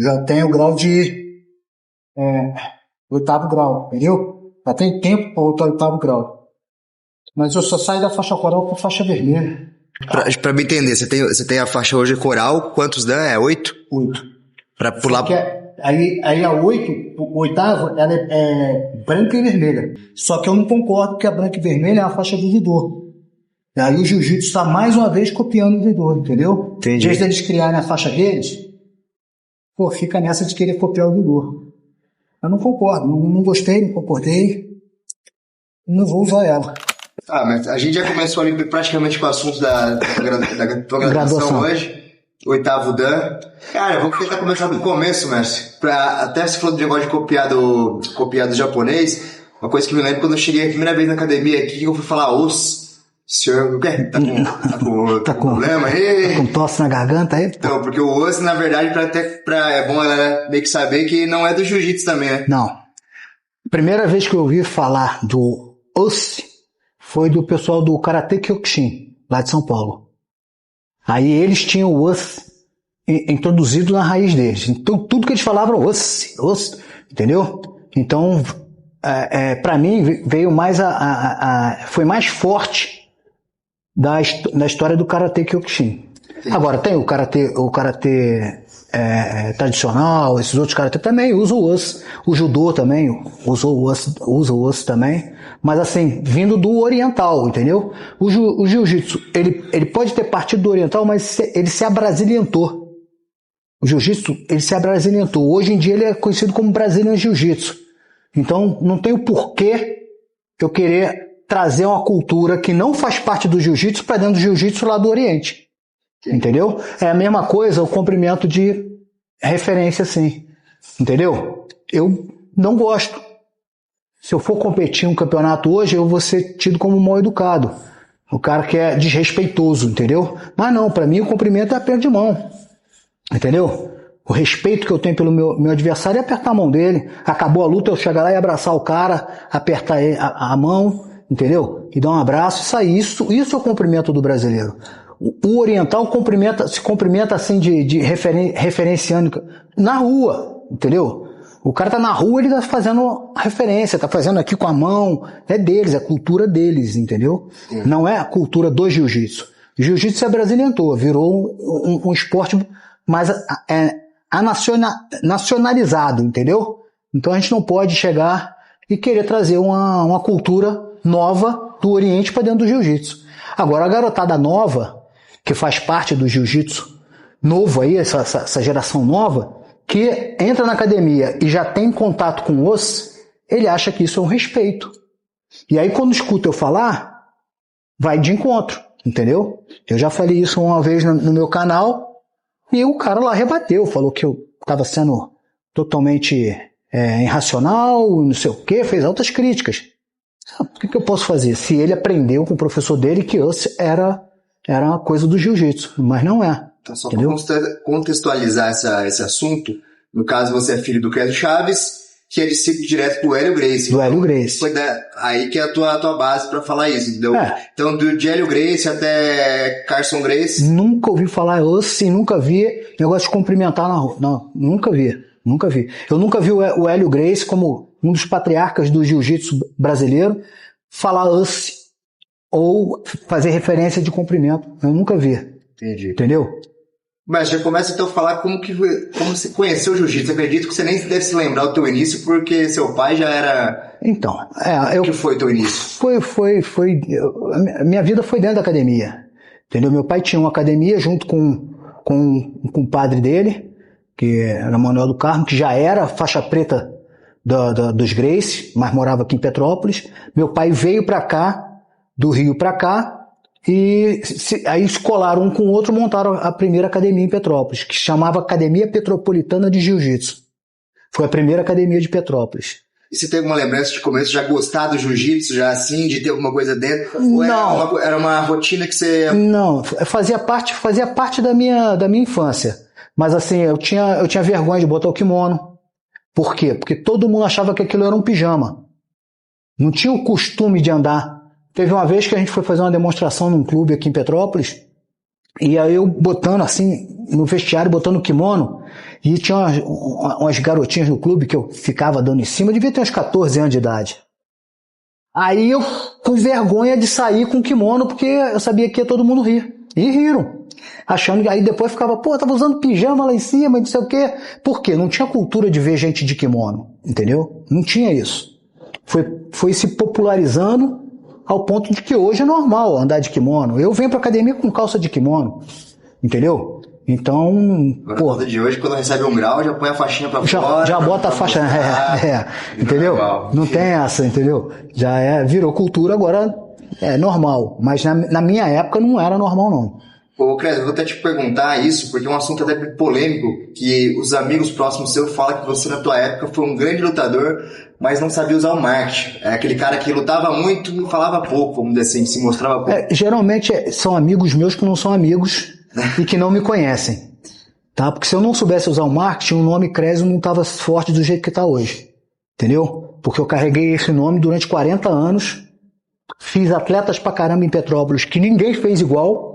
Já tenho o grau de 8º grau, entendeu? Já tem tempo para o 8º grau. Mas eu só saio da faixa coral com faixa vermelha. Pra me entender, você tem a faixa hoje coral, quantos dan? É 8? 8. Pra pular... Aí a 8, o 8º, ela é branca e vermelha. Só que eu não concordo que a branca e vermelha é a faixa do judô. E aí o jiu-jitsu está mais uma vez copiando o judô, entendeu? Entendi. Desde eles criarem a faixa deles, fica nessa de querer copiar o judô. Eu não concordo, não gostei, não concordei, não vou usar ela. Mas a gente já começou ali praticamente com o assunto da tua graduação hoje. 8º dan. Cara, eu vou tentar começar do começo, mestre. Até você falou do negócio de copiar do japonês. Uma coisa que me lembro quando eu cheguei a primeira vez na academia aqui, eu fui falar senhor, o quê? Tá com problema aí? Tá com tosse na garganta aí? Então, porque o osso, na verdade, é bom ela meio que saber que não é do jiu-jitsu também, né? Não. Primeira vez que eu ouvi falar do osso foi do pessoal do Karate Kyokushin, lá de São Paulo. Aí eles tinham o osso introduzido na raiz deles. Então, tudo que eles falavam era osso, entendeu? Então, para mim, veio mais foi mais forte da história do Karate Kyokushin. Agora, tem o karatê tradicional, esses outros karatê também usam o osso. O judô também usa o osso também. Mas assim, vindo do oriental, entendeu? O jiu-jitsu, ele pode ter partido do oriental, mas ele se abrasilientou. O jiu-jitsu, ele se abrasilientou. Hoje em dia ele é conhecido como Brazilian Jiu-Jitsu. Então, não tem o porquê eu querer trazer uma cultura que não faz parte do jiu-jitsu para dentro do jiu-jitsu lá do Oriente. Entendeu? É a mesma coisa o comprimento de referência, assim. Entendeu? Eu não gosto. Se eu for competir em um campeonato hoje, eu vou ser tido como mal educado. O cara que é desrespeitoso, entendeu? Mas não, para mim o comprimento é aperto de mão. Entendeu? O respeito que eu tenho pelo meu adversário é apertar a mão dele. Acabou a luta, eu chegar lá e abraçar o cara, apertar a mão, entendeu? E dar um abraço e sair. Isso é o cumprimento do brasileiro. O oriental se cumprimenta assim referenciando na rua, entendeu? O cara tá na rua, ele tá fazendo referência, tá fazendo aqui com a mão, é deles, é a cultura deles, entendeu? Não é a cultura do jiu-jitsu. O jiu-jitsu se abrasileitou, virou um esporte mais nacionalizado, entendeu? Então a gente não pode chegar e querer trazer uma cultura nova do Oriente para dentro do jiu-jitsu. Agora, a garotada nova, que faz parte do jiu-jitsu novo aí, essa geração nova, que entra na academia e já tem contato com o osso, ele acha que isso é um respeito. E aí, quando escuta eu falar, vai de encontro, entendeu? Eu já falei isso uma vez no meu canal, e o cara lá rebateu, falou que eu estava sendo totalmente irracional, não sei o quê, fez altas críticas. O que eu posso fazer? Se ele aprendeu com o professor dele que osso era uma coisa do jiu-jitsu, mas não é. Então, só para contextualizar esse assunto, no caso você é filho do Clésio Chaves, que é discípulo direto do Hélio Gracie. Do Hélio Gracie. Foi aí que é a tua base para falar isso, entendeu? Então, de Hélio Gracie até Carson Gracie. Nunca ouvi falar osso e nunca vi negócio de cumprimentar na rua. Não, nunca vi. Eu nunca vi o Hélio Gracie como um dos patriarcas do jiu-jitsu brasileiro falar osso ou fazer referência de cumprimento. Eu nunca vi. Entendi. Entendeu? Mas já começa então a falar como você conheceu o jiu-jitsu. Acredito que você nem deve se lembrar do teu início, porque seu pai já era... Então, o que foi o teu início? A minha vida foi dentro da academia. Entendeu? Meu pai tinha uma academia junto com o padre dele, que era Manuel do Carmo, que já era faixa preta dos Gracie, mas morava aqui em Petrópolis. Meu pai veio para cá, do Rio para cá, e aí escolaram um com o outro, montaram a primeira academia em Petrópolis, que se chamava Academia Petropolitana de Jiu-Jitsu. Foi a primeira academia de Petrópolis. E você tem alguma lembrança de começo, já gostar do jiu-jitsu, já assim, de ter alguma coisa dentro? Não. Ou era uma rotina que você... Não, fazia parte da minha infância. Mas assim, eu tinha vergonha de botar o kimono. Por quê? Porque todo mundo achava que aquilo era um pijama. Não tinha o costume de andar. Teve uma vez que a gente foi fazer uma demonstração num clube aqui em Petrópolis, E aí eu botando assim, no vestiário, botando kimono, e tinha umas garotinhas no clube que eu ficava dando em cima, eu devia ter uns 14 anos de idade. Aí eu com vergonha de sair com kimono, porque eu sabia que ia todo mundo rir. E riram. Achando que aí depois ficava, pô, tava usando pijama lá em cima, não sei o quê. Por quê? Não tinha cultura de ver gente de kimono, entendeu? Não tinha isso. Foi se popularizando ao ponto de que hoje é normal andar de kimono. Eu venho pra academia com calça de kimono, entendeu? Então, pô, de hoje, quando recebe um grau, já põe a faixinha pra fora. Já bota a faixa, entendeu? Não tem essa, entendeu? Virou cultura, agora é normal. Mas na minha época não era normal, não. Ô, Cres, eu vou até te perguntar isso, porque é um assunto até polêmico, que os amigos próximos seus falam que você, na tua época, foi um grande lutador, mas não sabia usar o marketing. É aquele cara que lutava muito e falava pouco, vamos dizer assim, se mostrava pouco. Geralmente são amigos meus que não são amigos e que não me conhecem. Tá? Porque se eu não soubesse usar o marketing, o nome Cresio não estava forte do jeito que está hoje. Entendeu? Porque eu carreguei esse nome durante 40 anos, fiz atletas pra caramba em Petrópolis que ninguém fez igual.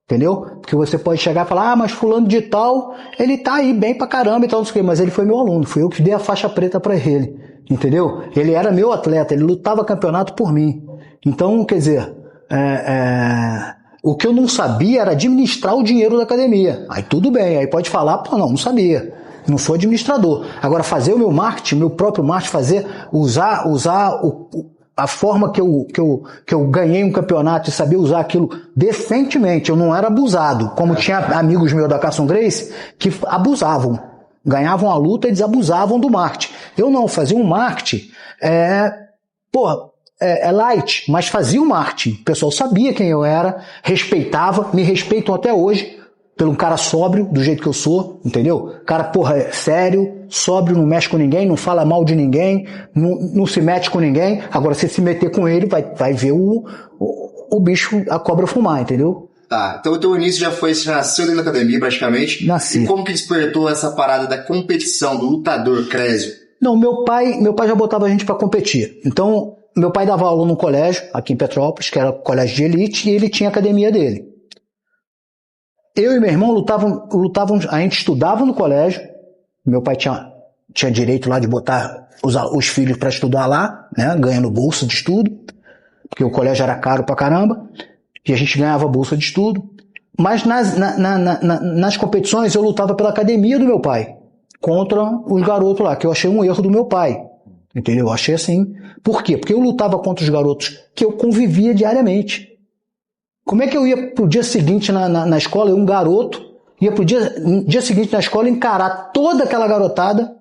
Entendeu? Porque você pode chegar e falar, mas fulano de tal, ele tá aí bem pra caramba e tal, não sei o quê, mas ele foi meu aluno, fui eu que dei a faixa preta pra ele, entendeu? Ele era meu atleta, ele lutava campeonato por mim. Então, quer dizer, o que eu não sabia era administrar o dinheiro da academia. Aí tudo bem, aí pode falar, pô, não sabia. Não sou administrador. Agora, fazer o meu marketing, meu próprio marketing, usar a forma que eu ganhei um campeonato e sabia usar aquilo decentemente, eu não era abusado, como tinha amigos meus da Carson Gracie que abusavam, ganhavam a luta e desabusavam do marketing. Eu não, fazia um marketing light, mas fazia o marketing, o pessoal sabia quem eu era, respeitava, me respeitam até hoje pelo cara sóbrio, do jeito que eu sou, entendeu? Cara, é sério, sóbrio, não mexe com ninguém, não fala mal de ninguém, não se mete com ninguém. Agora, se meter com ele, vai ver o bicho, a cobra fumar, entendeu? Tá, então o teu início você nasceu dentro da academia, praticamente. Nasci. E como que despertou essa parada da competição, do lutador Cresio? Não, meu pai já botava a gente pra competir. Então, meu pai dava aula num colégio, aqui em Petrópolis, que era colégio de elite, e ele tinha a academia dele. Eu e meu irmão lutavam, a gente estudava no colégio, meu pai tinha direito lá de botar os filhos para estudar lá, né, ganhando bolsa de estudo, porque o colégio era caro pra caramba, e a gente ganhava bolsa de estudo, mas nas competições eu lutava pela academia do meu pai, contra os garotos lá, que eu achei um erro do meu pai, entendeu? Eu achei assim. Por quê? Porque eu lutava contra os garotos que eu convivia diariamente. Como é que eu ia pro dia seguinte na escola, um garoto, ia pro dia seguinte na escola encarar toda aquela garotada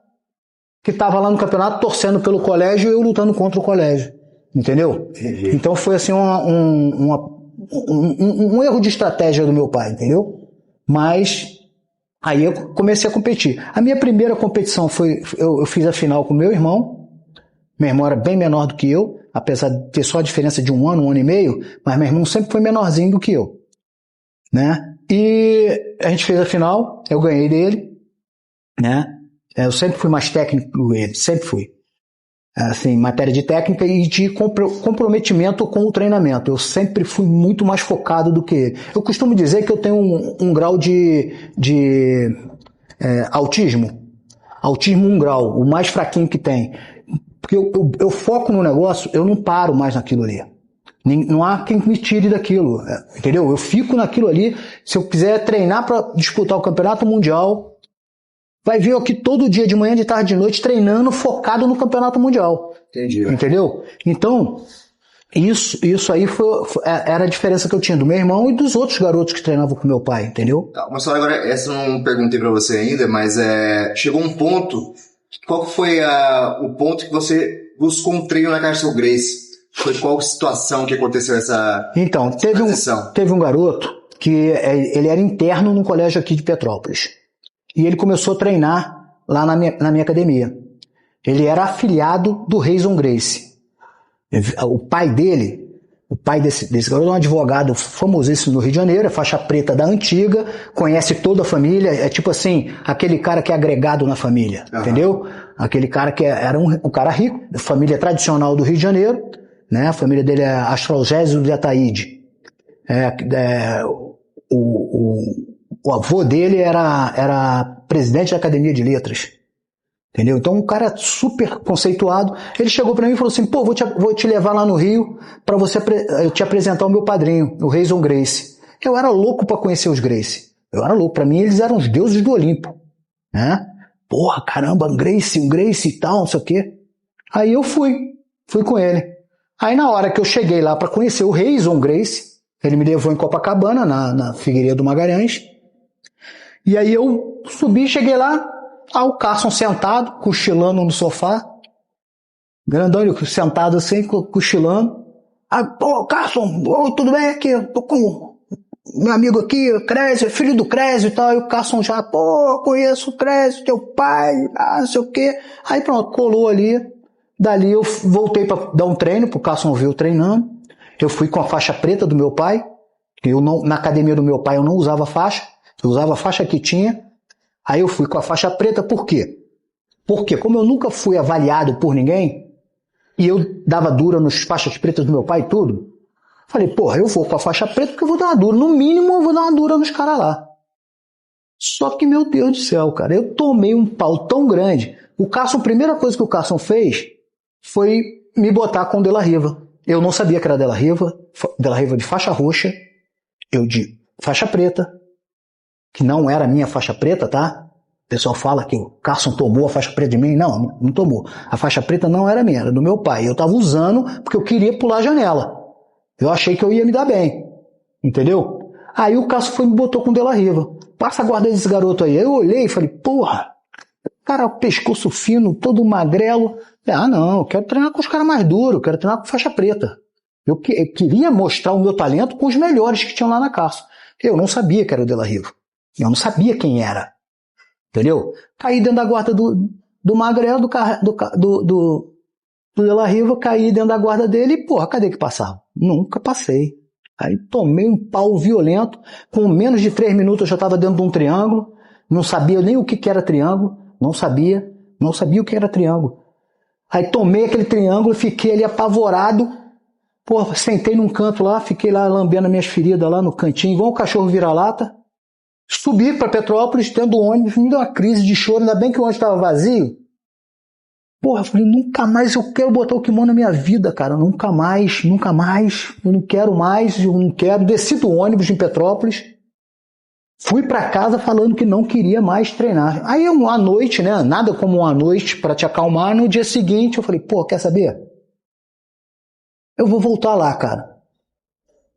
que estava lá no campeonato torcendo pelo colégio e eu lutando contra o colégio, entendeu? Então foi assim um erro de estratégia do meu pai, entendeu? Mas aí eu comecei a competir. A minha primeira competição eu fiz a final com meu irmão era bem menor do que eu, apesar de ter só a diferença de um ano e meio, mas meu irmão sempre foi menorzinho do que eu, né? E a gente fez a final, eu ganhei dele, né? Eu sempre fui mais técnico que ele, sempre fui. Assim, matéria de técnica e de comprometimento com o treinamento. Eu sempre fui muito mais focado do que ele. Eu costumo dizer que eu tenho um grau de autismo. Autismo 1 grau, o mais fraquinho que tem. Porque eu foco no negócio, eu não paro mais naquilo ali. Não há quem me tire daquilo, entendeu? Eu fico naquilo ali. Se eu quiser treinar para disputar o campeonato mundial, vai ver eu aqui todo dia, de manhã, de tarde, de noite, treinando, focado no campeonato mundial. Entendi. Entendeu? Então, isso aí era a diferença que eu tinha do meu irmão e dos outros garotos que treinavam com meu pai, entendeu? Tá, mas só agora, essa eu não perguntei pra você ainda, mas chegou um ponto. Qual foi o ponto que você buscou um treino na Carson Gracie? Foi qual situação que aconteceu essa Então, teve um garoto que ele era interno num colégio aqui de Petrópolis. E ele começou a treinar lá na minha academia. Ele era afiliado do Rayson Gracie. O pai desse garoto é um advogado famosíssimo no Rio de Janeiro, é faixa preta da antiga, conhece toda a família, é tipo assim, aquele cara que é agregado na família, entendeu? Aquele cara que era um cara rico, família tradicional do Rio de Janeiro, né? A família dele é Astralgésio de Ataíde. o avô dele era presidente da Academia de Letras. Entendeu? Então um cara super conceituado, ele chegou para mim e falou assim, pô, vou te levar lá no Rio para eu te apresentar o meu padrinho, o Reison Gracie. Eu era louco para conhecer os Gracie. Eu era louco, para mim eles eram os deuses do Olimpo, né? Porra, caramba, um Gracie e tal, não sei o quê. Aí eu fui com ele. Aí na hora que eu cheguei lá para conhecer o Reison Gracie, ele me levou em Copacabana, na Figueiredo Magalhães, e aí eu subi, cheguei lá, o Carson sentado, cochilando no sofá, grandão, ele sentado assim, cochilando. Pô, Carson, tudo bem aqui? Eu tô com meu amigo aqui, o Crésio, filho do Crésio e tal. E o Carson já, pô, conheço o Crésio, teu pai, não sei o quê. Aí pronto, colou ali. Dali eu voltei para dar um treino, pro Carson ver eu treinando. Eu fui com a faixa preta do meu pai, que na academia do meu pai eu não usava faixa, eu usava a faixa que tinha. Aí eu fui com a faixa preta, por quê? Porque como eu nunca fui avaliado por ninguém, e eu dava dura nos faixas pretas do meu pai e tudo, falei, porra, eu vou com a faixa preta porque eu vou dar uma dura. No mínimo eu vou dar uma dura nos caras lá. Só que, meu Deus do céu, cara, eu tomei um pau tão grande. A primeira coisa que o Carson fez foi me botar com o De La Riva. Eu não sabia que era De La Riva de faixa roxa, eu de faixa preta, que não era a minha faixa preta, tá? O pessoal fala que o Carson tomou a faixa preta de mim. Não tomou. A faixa preta não era minha, era do meu pai. Eu tava usando porque eu queria pular a janela. Eu achei que eu ia me dar bem. Entendeu? Aí o Carson foi e me botou com o De La Riva. Passa a guarda desse garoto aí. Eu olhei e falei, porra, cara, pescoço fino, todo magrelo. Não, eu quero treinar com os caras mais duros, eu quero treinar com faixa preta. Eu queria mostrar o meu talento com os melhores que tinham lá na Carson. Eu não sabia que era o De La Riva. Eu não sabia quem era. Entendeu? Caí dentro da guarda do magrelo, do De La Riva, caí dentro da guarda dele e, porra, cadê que passava? Nunca passei. Aí tomei um pau violento, com menos de 3 minutos eu já estava dentro de um triângulo, não sabia nem o que era triângulo, não sabia o que era triângulo. Aí tomei aquele triângulo, fiquei ali apavorado, porra, sentei num canto lá, fiquei lá lambendo as minhas feridas lá no cantinho, igual um cachorro vira-lata. Subi para Petrópolis, tendo o ônibus, me deu uma crise de choro, ainda bem que o ônibus estava vazio. Porra, eu falei, nunca mais eu quero botar o kimono na minha vida, cara, nunca mais, eu não quero mais, desci do ônibus em Petrópolis, fui para casa falando que não queria mais treinar. Aí uma noite, né, nada como uma noite para te acalmar, no dia seguinte eu falei, pô, quer saber? Eu vou voltar lá, cara.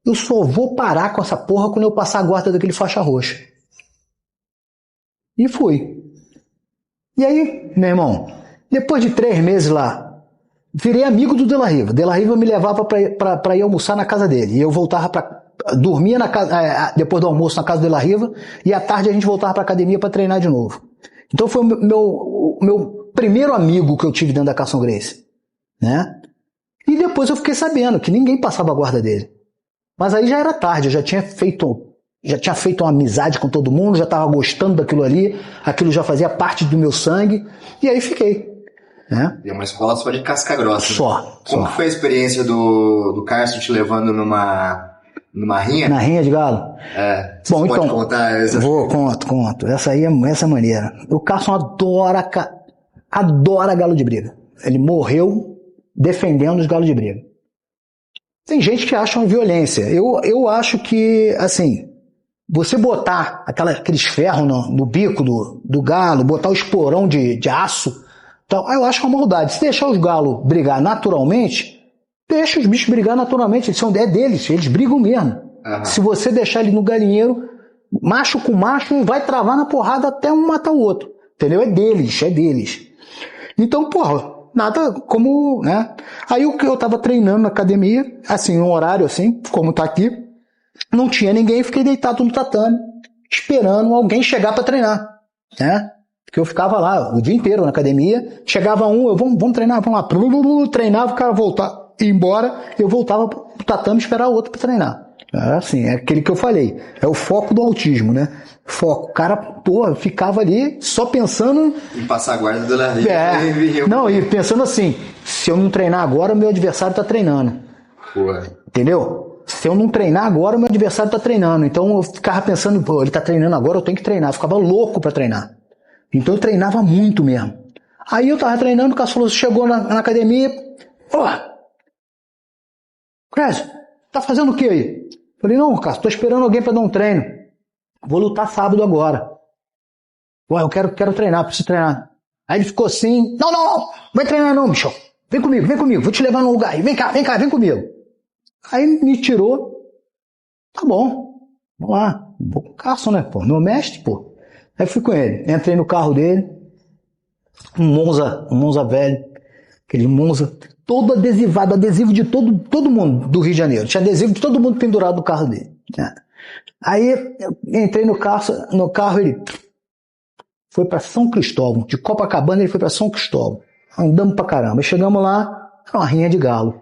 Eu só vou parar com essa porra quando eu passar a guarda daquele faixa roxa. E fui. E aí, meu irmão, depois de 3 meses lá, virei amigo do De La Riva. De La Riva me levava para ir almoçar na casa dele. E eu voltava dormia na casa, depois do almoço na casa do De La Riva, e à tarde a gente voltava para academia para treinar de novo. Então foi o meu primeiro amigo que eu tive dentro da Carson Gracie, né? E depois eu fiquei sabendo que ninguém passava a guarda dele. Mas aí já era tarde, eu já tinha feito uma amizade com todo mundo, já estava gostando daquilo ali, aquilo já fazia parte do meu sangue, e aí fiquei. Né? E uma escola só de casca grossa. Como Só. foi a experiência do Carson te levando numa rinha? Na rinha de galo? É. Bom, pode então, contar essa? Conto. Essa aí essa maneira. O Carson adora galo de briga. Ele morreu defendendo os galos de briga. Tem gente que acha uma violência. Eu acho que, assim, você botar aqueles ferros no bico do galo, botar o esporão de aço, então, eu acho uma maldade. Se deixar os galos brigar naturalmente, deixa os bichos brigar naturalmente. É deles, eles brigam mesmo. Uhum. Se você deixar ele no galinheiro, macho com macho, vai travar na porrada até um matar o outro. Entendeu? É deles. Então, porra, nada como, né? Aí eu tava treinando na academia, assim, um horário assim, como tá aqui, não tinha ninguém, fiquei deitado no tatame, esperando alguém chegar para treinar, né? Porque eu ficava lá o dia inteiro na academia, chegava vamos treinar, vamos lá, treinava, o cara voltava, ia embora, eu voltava pro tatame esperar o outro para treinar. É assim, é aquele que eu falei, é o foco do autismo, né? Foco, o cara, porra, ficava ali só pensando em passar a guarda do La Riva. Não, e pensando assim, se eu não treinar agora, o meu adversário tá treinando. Porra. Entendeu? se eu não treinar agora, o meu adversário tá treinando. Então eu ficava pensando, pô, ele tá treinando agora, eu tenho que treinar. Eu ficava louco pra treinar. Então eu treinava muito mesmo. Aí eu tava treinando, o Cássio falou, chegou na academia, Cresce, tá fazendo o que aí? Falei, não, Cássio, tô esperando alguém pra dar um treino. Vou lutar sábado agora. Ué, eu quero treinar, preciso treinar. Aí ele ficou assim, não, vai treinar não, bicho. Vem comigo, vou te levar num lugar aí. Vem cá, vem comigo. Aí me tirou. Tá bom, vamos lá. Vou com o Cássio, né, pô? Meu mestre, pô. Aí fui com ele. Entrei no carro dele. Um Monza velho. Aquele Monza todo adesivado, adesivo de todo mundo do Rio de Janeiro. Tinha adesivo de todo mundo pendurado no carro dele. Aí eu entrei no carro, ele foi para São Cristóvão. De Copacabana ele foi para São Cristóvão. Andamos pra caramba. Chegamos lá, era uma rinha de galo.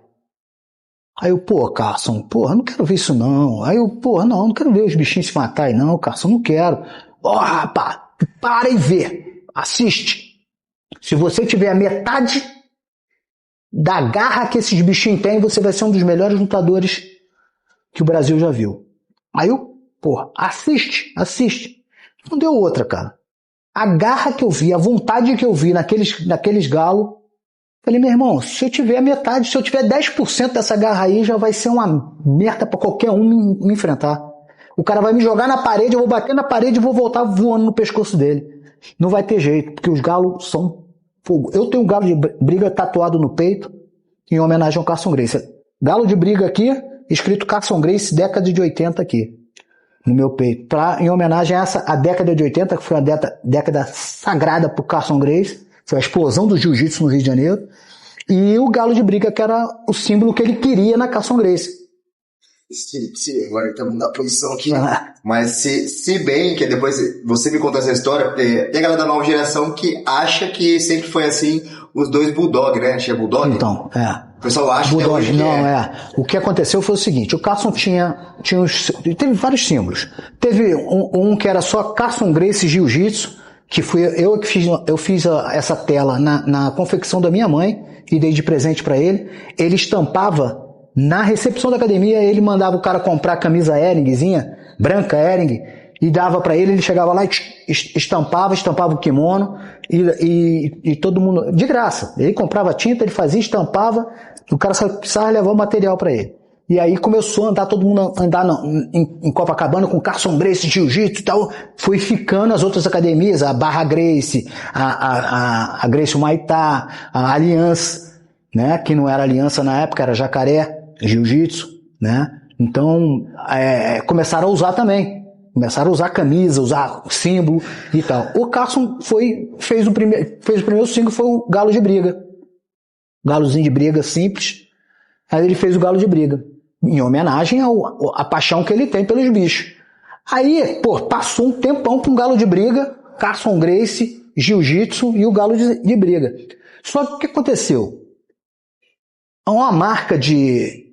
Aí eu, Carson, não quero ver isso não. Aí eu, não quero ver os bichinhos se matarem não, Carson, não quero. Rapaz, para e vê. Assiste. Se você tiver a metade da garra que esses bichinhos têm, você vai ser um dos melhores lutadores que o Brasil já viu. Aí eu, assiste. Não deu outra, cara. A garra que eu vi, a vontade que eu vi naqueles galos, falei, meu irmão, se eu tiver a metade, se eu tiver 10% dessa garra aí, já vai ser uma merda pra qualquer um me enfrentar. O cara vai me jogar na parede, eu vou bater na parede e vou voltar voando no pescoço dele. Não vai ter jeito, porque os galos são fogo. Eu tenho um galo de briga tatuado no peito, em homenagem ao Carson Gracie. Galo de briga aqui, escrito Carson Gracie, década de 80 aqui, no meu peito. Em homenagem a a década de 80, que foi uma década sagrada pro Carson Gracie. Foi a explosão do jiu-jitsu no Rio de Janeiro. E o galo de briga, que era o símbolo que ele queria na Carson Gracie. Agora estamos na posição aqui. Mas se bem que depois você me contou essa história, tem a galera da nova geração que acha que sempre foi assim, os dois Bulldog, né? Tinha Bulldog? Então, O pessoal acha Bulldog, que não, O que aconteceu foi o seguinte, o Carson teve vários símbolos. Teve um que era só Carson Gracie Jiu-Jitsu, que fui eu que fiz essa tela na confecção da minha mãe e dei de presente para ele. Ele estampava na recepção da academia, ele mandava o cara comprar a camisa Eringzinha, branca Ering, e dava para ele chegava lá e estampava o kimono e todo mundo, de graça. Ele comprava tinta, ele fazia, estampava, o cara só precisava levar o material para ele. E aí começou a andar, todo mundo andar em Copacabana com Carson Gracie, Jiu-Jitsu e tal. Foi ficando as outras academias, a Barra Gracie, a Gracie Humaitá, a Aliança, né? Que não era Aliança na época, era Jacaré Jiu-Jitsu, né? Então, começaram a usar também. Começaram a usar camisa, usar símbolo e tal. O Carson fez o primeiro símbolo, foi o galo de briga. Galozinho de briga simples. Aí ele fez o galo de briga, em homenagem à paixão que ele tem pelos bichos. Aí, passou um tempão com o galo de briga, Carson Gracie, Jiu-Jitsu e o galo de briga. Só que o que aconteceu? Uma marca de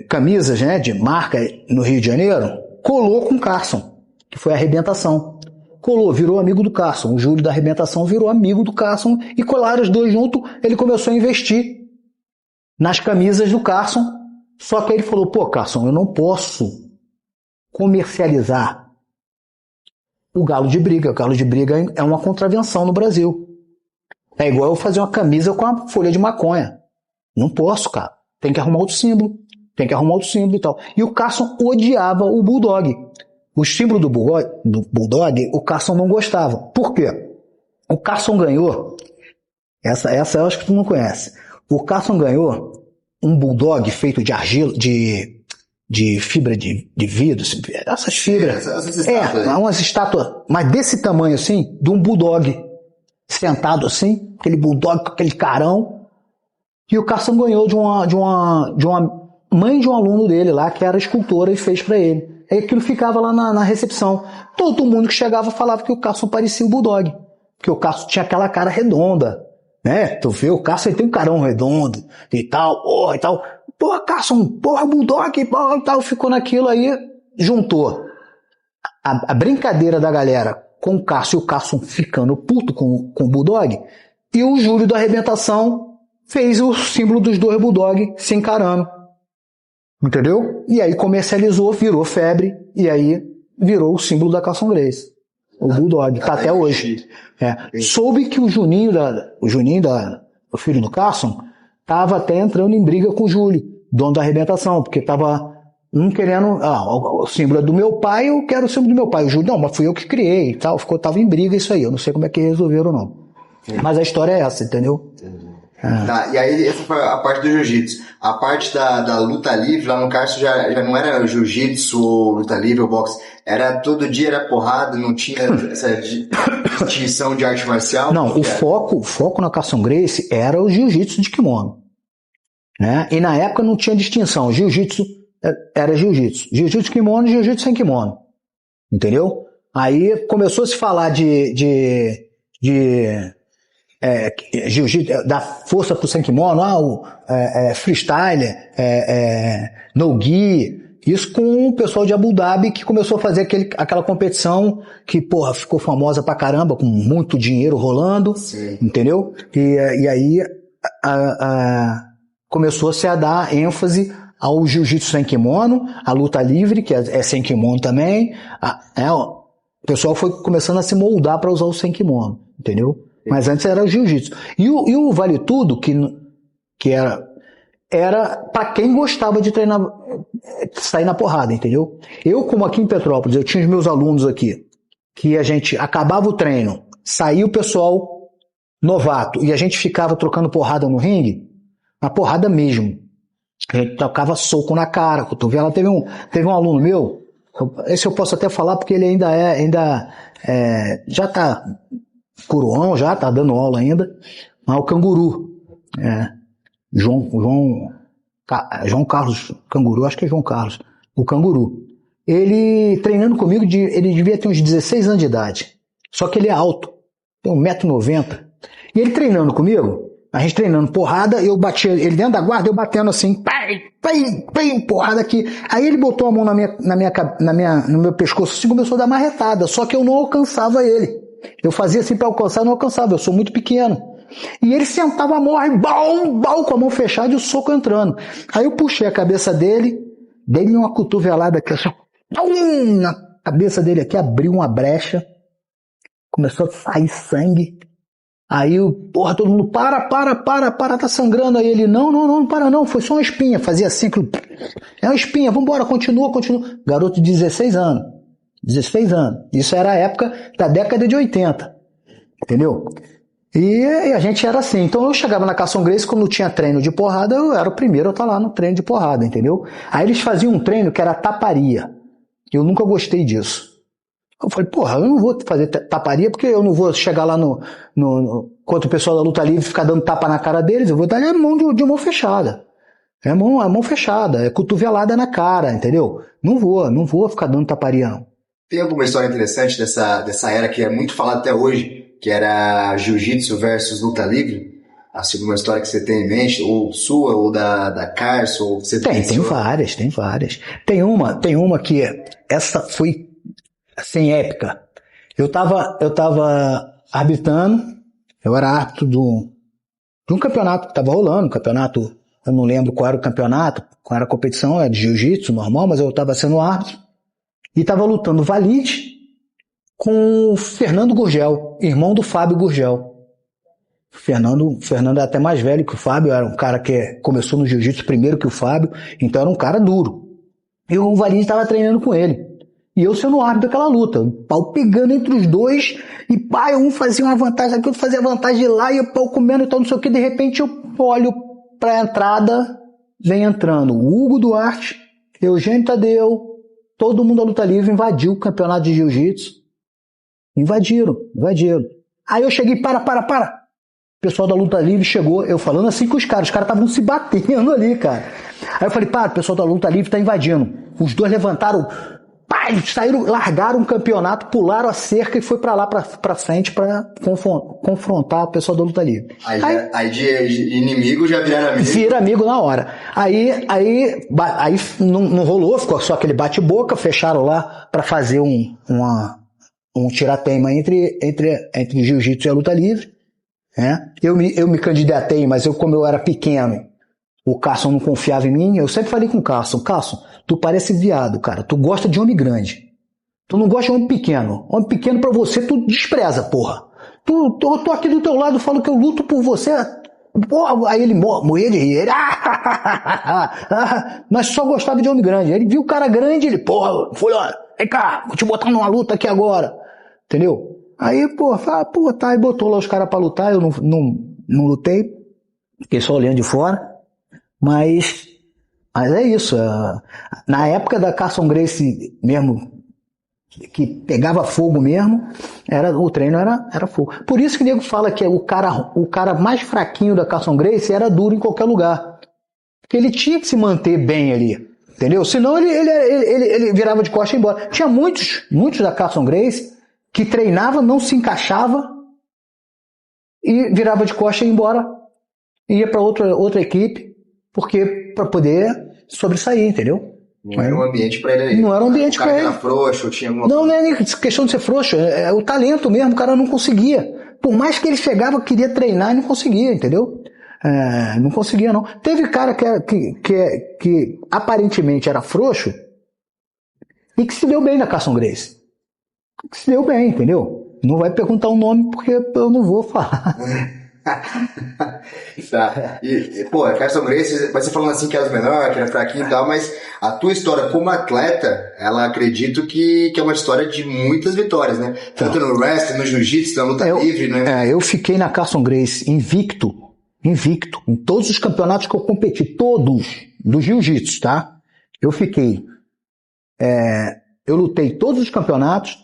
camisas, né, de marca no Rio de Janeiro, colou com o Carson, que foi a Arrebentação. Colou, virou amigo do Carson. O Júlio da Arrebentação virou amigo do Carson e colaram os dois juntos. Ele começou a investir nas camisas do Carson, só que aí ele falou, Carson, eu não posso comercializar o galo de briga. O galo de briga é uma contravenção no Brasil. É igual eu fazer uma camisa com a folha de maconha. Não posso, cara. Tem que arrumar outro símbolo e tal. E o Carson odiava o Bulldog. O símbolo do Bulldog, o Carson não gostava. Por quê? O Carson ganhou, essa eu acho que tu não conhece. O Carson ganhou um Bulldog feito de argila, de fibra de vidro, essas fibras. Umas estátuas, mas desse tamanho assim, de um Bulldog sentado assim, aquele Bulldog com aquele carão. E o Carson ganhou de uma mãe de um aluno dele lá, que era escultora, e fez para ele. Aí aquilo ficava lá na recepção. Todo mundo que chegava falava que o Carson parecia o Bulldog, porque o Carson tinha aquela cara redonda, né? Tu vê, o Carson tem um carão redondo e tal, e tal. Carson, Bulldog e tal. Ficou naquilo aí, juntou a brincadeira da galera com o Carson, e o Carson ficando puto com o Bulldog, e o Júlio da Arrebentação fez o símbolo dos dois Bulldog se encarando. Entendeu? E aí comercializou, virou febre, e aí virou o símbolo da Carlson Gracie. O Bulldog, tá até hoje. Soube que o Juninho, o filho do Carlson, tava até entrando em briga com o Júlio, dono da Arrebentação, porque tava um querendo, o símbolo é do meu pai, eu quero o símbolo do meu pai. O Júlio, não, mas fui eu que criei e tal, tava em briga isso aí, eu não sei como é que resolveram não. Mas a história é essa, entendeu? Tá, e aí essa foi a parte do jiu-jitsu. A parte da luta livre, lá no Carso já não era jiu-jitsu ou luta livre ou boxe. Era todo dia, era porrada, não tinha essa distinção de arte marcial. Não, o foco na Carlson Gracie era o jiu-jitsu de kimono. Né? E na época não tinha distinção. Jiu-jitsu era jiu-jitsu. Jiu-jitsu de kimono e jiu-jitsu sem kimono. Entendeu? Aí começou a se falar de jiu-jitsu, dar força pro sem kimono, freestyle, no-gi, isso com o pessoal de Abu Dhabi que começou a fazer aquela competição que, porra, ficou famosa pra caramba, com muito dinheiro rolando, sim, entendeu? E aí começou a se dar ênfase ao jiu-jitsu sem kimono, a luta livre, que é sem kimono também, o pessoal foi começando a se moldar para usar o sem kimono, entendeu? Mas antes era o jiu-jitsu. E o Vale Tudo, que era para quem gostava de treinar, sair na porrada, entendeu? Eu, como aqui em Petrópolis, eu tinha os meus alunos aqui, que a gente acabava o treino, saía o pessoal novato, e a gente ficava trocando porrada no ringue, na porrada mesmo. A gente tocava soco na cara, cotovelo. Teve um aluno meu, esse eu posso até falar porque ele ainda já tá coroão, já tá dando aula ainda, mas o Canguru, João Carlos Canguru, acho que é João Carlos, o Canguru. Ele treinando comigo, ele devia ter uns 16 anos de idade, só que ele é alto, tem 1,90 m, e ele treinando comigo, a gente treinando porrada, eu batia ele dentro da guarda, eu batendo assim, porrada aqui. Aí ele botou a mão no meu pescoço assim, começou a dar marretada, só que eu não alcançava ele. Eu fazia assim para alcançar, não alcançava, eu sou muito pequeno. E ele sentava a morre, com a mão fechada e o soco entrando. Aí eu puxei a cabeça dele, dei uma cotovelada aqui, assim, na cabeça dele aqui, abriu uma brecha, começou a sair sangue. Aí, todo mundo, para, tá sangrando. Aí ele, não para não, foi só uma espinha. Fazia assim, é uma espinha, vambora, continua. Garoto de 16 anos. Isso era a época da década de 80, entendeu? E a gente era assim. Então eu chegava na Carlson Gracie, quando tinha treino de porrada, eu era o primeiro a estar lá no treino de porrada, entendeu? Aí eles faziam um treino que era taparia. Eu nunca gostei disso. Eu falei, porra, eu não vou fazer taparia porque eu não vou chegar lá contra o pessoal da luta livre e ficar dando tapa na cara deles, eu vou dar a mão de mão fechada. É mão fechada, é cotovelada na cara, entendeu? Não vou ficar dando taparia, não. Tem alguma história interessante dessa era que é muito falada até hoje, que era jiu-jitsu versus luta livre? Assim, uma história que você tem em mente, ou sua, ou da Carso, ou você tem várias. Tem uma que essa foi assim, épica. Eu tava arbitrando, eu era árbitro de um campeonato que tava rolando, eu não lembro qual era o campeonato, qual era a competição, era de jiu-jitsu normal, mas eu tava sendo árbitro, e tava lutando valide com o Fernando Gurgel, irmão do Fábio Gurgel. Fernando é até mais velho que o Fábio, era um cara que começou no jiu-jitsu primeiro que o Fábio, então era um cara duro. E o valide tava treinando com ele. E eu sendo o árbitro daquela luta, o pau pegando entre os dois, e pai, um fazia uma vantagem aqui, outro fazia vantagem lá, e o pau comendo e tal, não sei o que, de repente eu olho pra entrada, vem entrando o Hugo Duarte, Eugênio Tadeu, todo mundo da luta livre invadiu o campeonato de jiu-jitsu. Invadiram. Aí eu cheguei, para. O pessoal da luta livre chegou, eu falando assim com os caras estavam se batendo ali, cara. Aí eu falei, o pessoal da luta livre tá invadindo. Os dois levantaram, saíram, largaram o campeonato, pularam a cerca e foi pra lá, pra frente, pra confrontar o pessoal da luta livre. Aí de inimigo já viraram amigo. Vira amigo na hora. Aí não rolou, ficou só aquele bate-boca, fecharam lá pra fazer um tirateima entre jiu-jitsu e a luta livre. Eu me candidatei, mas como eu era pequeno, O Carson não confiava em mim. Eu sempre falei com o Carson, tu parece viado, cara. Tu gosta de homem grande. Tu não gosta de homem pequeno. Homem pequeno pra você, tu despreza, porra. Eu tô aqui do teu lado, falo que eu luto por você. Porra, aí ele morria de rir. Mas só gostava de homem grande. Ele viu o cara grande, ele, porra, fulano, vem cá, vou te botar numa luta aqui agora. Entendeu? Aí, tá, e botou lá os caras pra lutar. Eu não lutei. Fiquei só olhando de fora. Mas é isso. Na época da Carson Gracie mesmo, que pegava fogo mesmo, o treino era fogo. Por isso que o nego fala que o cara mais fraquinho da Carson Gracie era duro em qualquer lugar. Porque ele tinha que se manter bem ali. Entendeu? Senão ele virava de costa e ia embora. Tinha muitos da Carson Gracie que treinava, não se encaixava e virava de costa e ia embora. Ia para outra equipe. Porque para poder sobressair, entendeu? Não era um ambiente para ele. Não era um ambiente para ele. O cara era frouxo, tinha alguma coisa. Não é nem questão de ser frouxo, é o talento mesmo, o cara não conseguia. Por mais que ele chegava, queria treinar e não conseguia, entendeu? Não conseguia, não. Teve cara que aparentemente era frouxo e que se deu bem na Carson Gracie. Que se deu bem, entendeu? Não vai perguntar o nome porque eu não vou falar. Tá. Pô, a Carson Gracie, você falando assim que era menor, que era fraquinho e tal, mas a tua história como atleta, ela acredito que é uma história de muitas vitórias, né? Tanto no wrestling, no jiu-jitsu, na luta livre, né? Eu fiquei na Carson Gracie invicto, em todos os campeonatos que eu competi, todos, do jiu-jitsu, tá? Eu fiquei, eu lutei todos os campeonatos,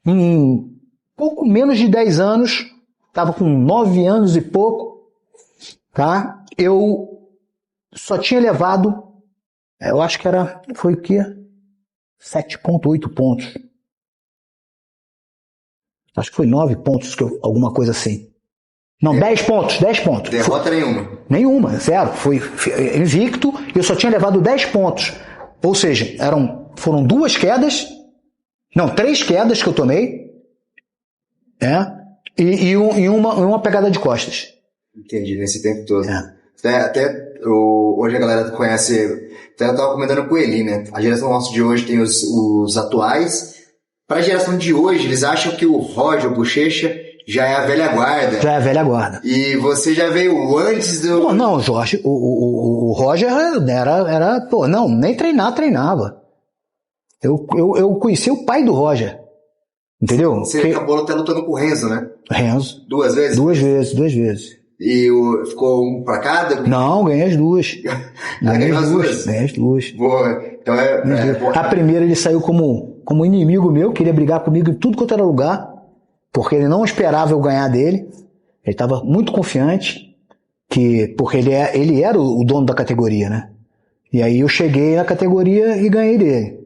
em pouco menos de 10 anos, estava com 9 anos e pouco, tá? Eu só tinha levado, eu acho que foi o quê? 7,8 pontos. Acho que foi 9 pontos, alguma coisa assim. Não, 10 pontos. Derrota nenhuma. Nenhuma, zero. Foi invicto e eu só tinha levado 10 pontos. Ou seja, foram 2 quedas, não, 3 quedas que eu tomei, e uma pegada de costas. Entendi, nesse tempo todo. Hoje a galera conhece, até eu tava comentando com ele, né? A geração nossa de hoje tem os atuais. Para a geração de hoje, eles acham que o Roger, o Bochecha, já é a velha guarda. Já é a velha guarda. E você já veio antes do... Não, Jorge, o Roger era... Pô, não, nem treinava. Eu conheci o pai do Roger. Entendeu? Você acabou até lutando com o Renzo, né? Renzo. 2 vezes? 2 vezes. E ficou um pra cada? Não, ganhei as 2. Ganhei as 2? Ganhei as 2. Boa. Então A primeira ele saiu como inimigo meu, queria brigar comigo em tudo quanto era lugar, porque ele não esperava eu ganhar dele. Ele estava muito confiante, porque ele era o dono da categoria, né? E aí eu cheguei na categoria e ganhei dele.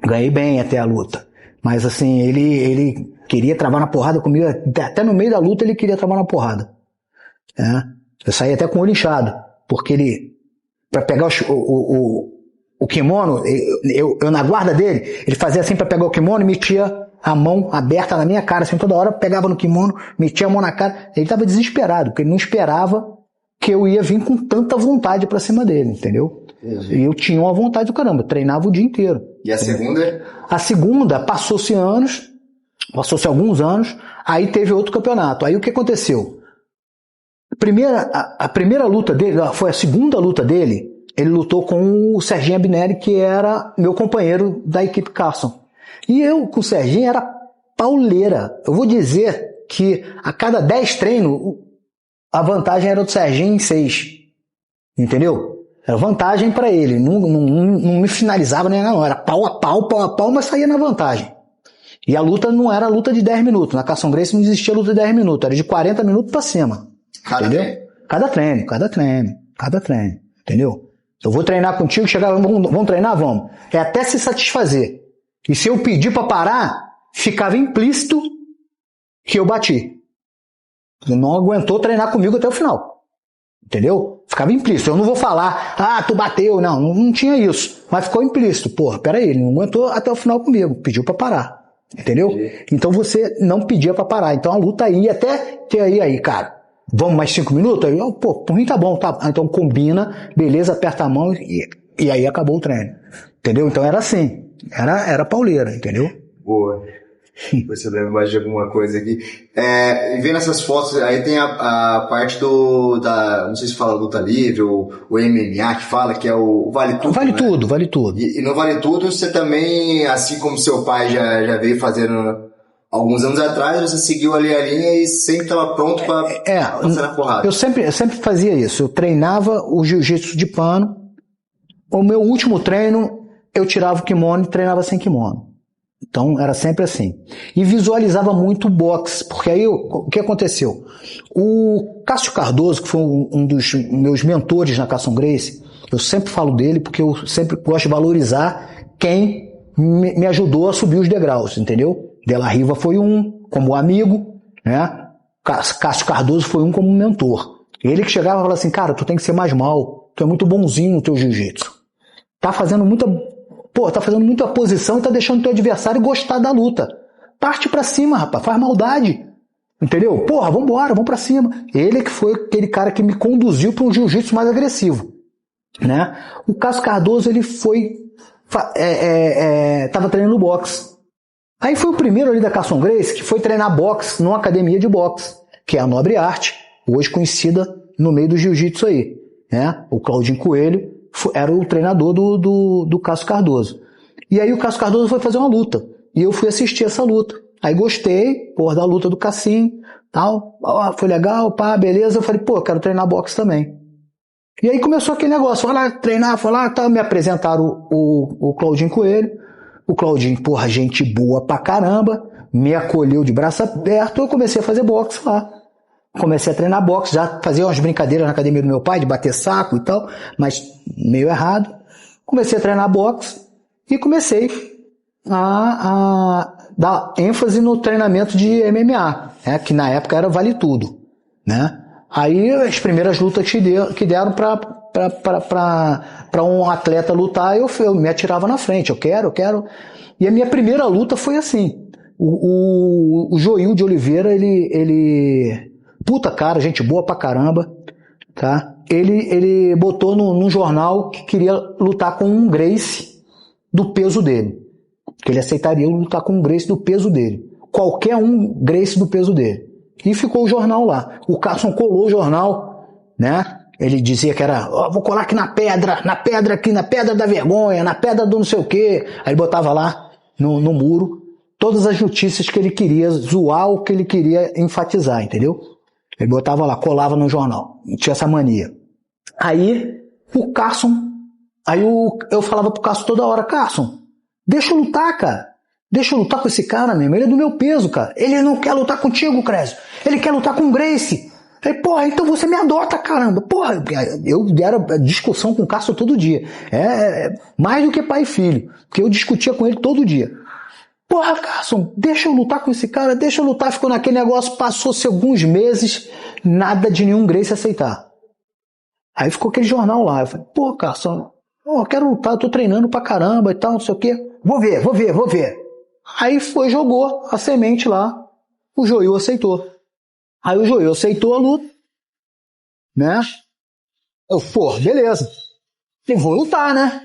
Ganhei bem até a luta. Mas assim, ele queria travar na porrada comigo, até no meio da luta ele queria travar na porrada. Eu saí até com o olho inchado, porque ele, pra pegar o kimono, eu na guarda dele, ele fazia assim pra pegar o kimono e metia a mão aberta na minha cara, assim, toda hora pegava no kimono, metia a mão na cara. Ele tava desesperado, porque ele não esperava que eu ia vir com tanta vontade pra cima dele, entendeu? E eu tinha uma vontade do caramba, eu treinava o dia inteiro. E a segunda? A segunda, passou-se alguns anos, aí teve outro campeonato. Aí o que aconteceu? A primeira luta dele, foi a segunda luta dele, ele lutou com o Serginho Abineri, que era meu companheiro da equipe Carson. E eu com o Serginho era pauleira. Eu vou dizer que a cada 10 treinos, a vantagem era do Serginho em 6. Entendeu? Era vantagem pra ele. Não me finalizava nem nada, não. Era pau a pau, mas saía na vantagem. E a luta não era luta de 10 minutos. Na Carson Gracie não existia luta de 10 minutos. Era de 40 minutos pra cima. Entendeu? Cada treino. Entendeu? Eu vou treinar contigo, vamos treinar? Vamos. É até se satisfazer. E se eu pedir pra parar, ficava implícito que eu bati. Você não aguentou treinar comigo até o final. Entendeu? Ficava implícito. Eu não vou falar, tu bateu. Não tinha isso. Mas ficou implícito. Porra, peraí, ele não aguentou até o final comigo. Pediu pra parar. Entendeu? Então você não pedia pra parar. Então a luta ia até ter aí, cara. Vamos mais 5 minutos? Aí, pô, por mim tá bom, tá. Então combina, beleza, aperta a mão e aí acabou o treino. Entendeu? Então era assim. Era pauleira, entendeu? Boa. Você lembra mais de alguma coisa aqui. E vendo essas fotos, aí tem a parte não sei se fala luta livre, ou o MMA que fala, que é o Vale Tudo. Vale tudo, vale tudo. E no Vale Tudo você também, assim como seu pai já veio fazendo alguns anos atrás, você seguiu ali a linha e sempre estava pronto para passar na porrada. Eu sempre fazia isso. Eu treinava o jiu-jitsu de pano. O meu último treino, eu tirava o kimono e treinava sem kimono. Então, era sempre assim. E visualizava muito o boxe, porque aí o que aconteceu? O Cássio Cardoso, que foi um dos meus mentores na Carson Gracie, eu sempre falo dele porque eu sempre gosto de valorizar quem me ajudou a subir os degraus, entendeu? De La Riva foi um, como amigo, né? Cássio Cardoso foi um como mentor. Ele que chegava e falava assim, cara, tu tem que ser mais mal, tu é muito bonzinho no teu jiu-jitsu. Tá fazendo muita posição e tá deixando teu adversário gostar da luta. Parte pra cima, rapaz, faz maldade. Entendeu? Porra, vambora, vamos pra cima. Ele que foi aquele cara que me conduziu para um jiu-jitsu mais agressivo, né? O Cássio Cardoso, ele tava treinando boxe. Aí foi o primeiro ali da Carson Gracie que foi treinar boxe numa academia de boxe, que é a Nobre Arte, hoje conhecida no meio do jiu-jitsu aí, né? O Claudinho Coelho era o treinador do Cássio Cardoso. E aí o Cássio Cardoso foi fazer uma luta. E eu fui assistir essa luta. Aí gostei, da luta do Cassim, tal. Foi legal, beleza. Eu falei, quero treinar boxe também. E aí começou aquele negócio, foi lá treinar, tal. Me apresentaram o Claudinho Coelho. O Claudinho, gente boa pra caramba, me acolheu de braço aberto. Eu comecei a fazer boxe lá. Comecei a treinar boxe, já fazia umas brincadeiras na academia do meu pai, de bater saco e tal, mas meio errado. Comecei a treinar boxe e comecei a dar ênfase no treinamento de MMA, né, que na época era Vale Tudo, né? Aí as primeiras lutas que deram para um atleta lutar, eu me atirava na frente, eu quero. E a minha primeira luta foi assim. O Joil de Oliveira, ele puta cara, gente boa pra caramba, tá? Ele botou num jornal que queria lutar com um Gracie do peso dele. Que ele aceitaria lutar com um Gracie do peso dele. Qualquer um Gracie do peso dele. E ficou o jornal lá. O Carson colou o jornal, né? Ele dizia que era, vou colar aqui na pedra aqui, na pedra da vergonha, na pedra do não sei o quê. Aí ele botava lá no muro todas as notícias que ele queria zoar ou que ele queria enfatizar, entendeu? Ele botava lá, colava no jornal. Tinha essa mania. Aí, o Carson... eu falava pro Carson toda hora, Carson, deixa eu lutar, cara. Deixa eu lutar com esse cara mesmo. Ele é do meu peso, cara. Ele não quer lutar contigo, Crésio. Ele quer lutar com o Gracie. Aí, então você me adota, caramba. Eu era discussão com o Carson todo dia. Mais do que pai e filho. Porque eu discutia com ele todo dia. Carson, deixa eu lutar com esse cara, deixa eu lutar. Ficou naquele negócio, passou-se alguns meses, nada de nenhum Gracie aceitar. Aí ficou aquele jornal lá. Eu falei, Carson, eu quero lutar, eu tô treinando pra caramba e tal, não sei o quê. Vou ver. Aí jogou a semente lá, o Joil aceitou. Aí o Joil aceitou a luta, né? Eu, beleza. Eu vou lutar, né?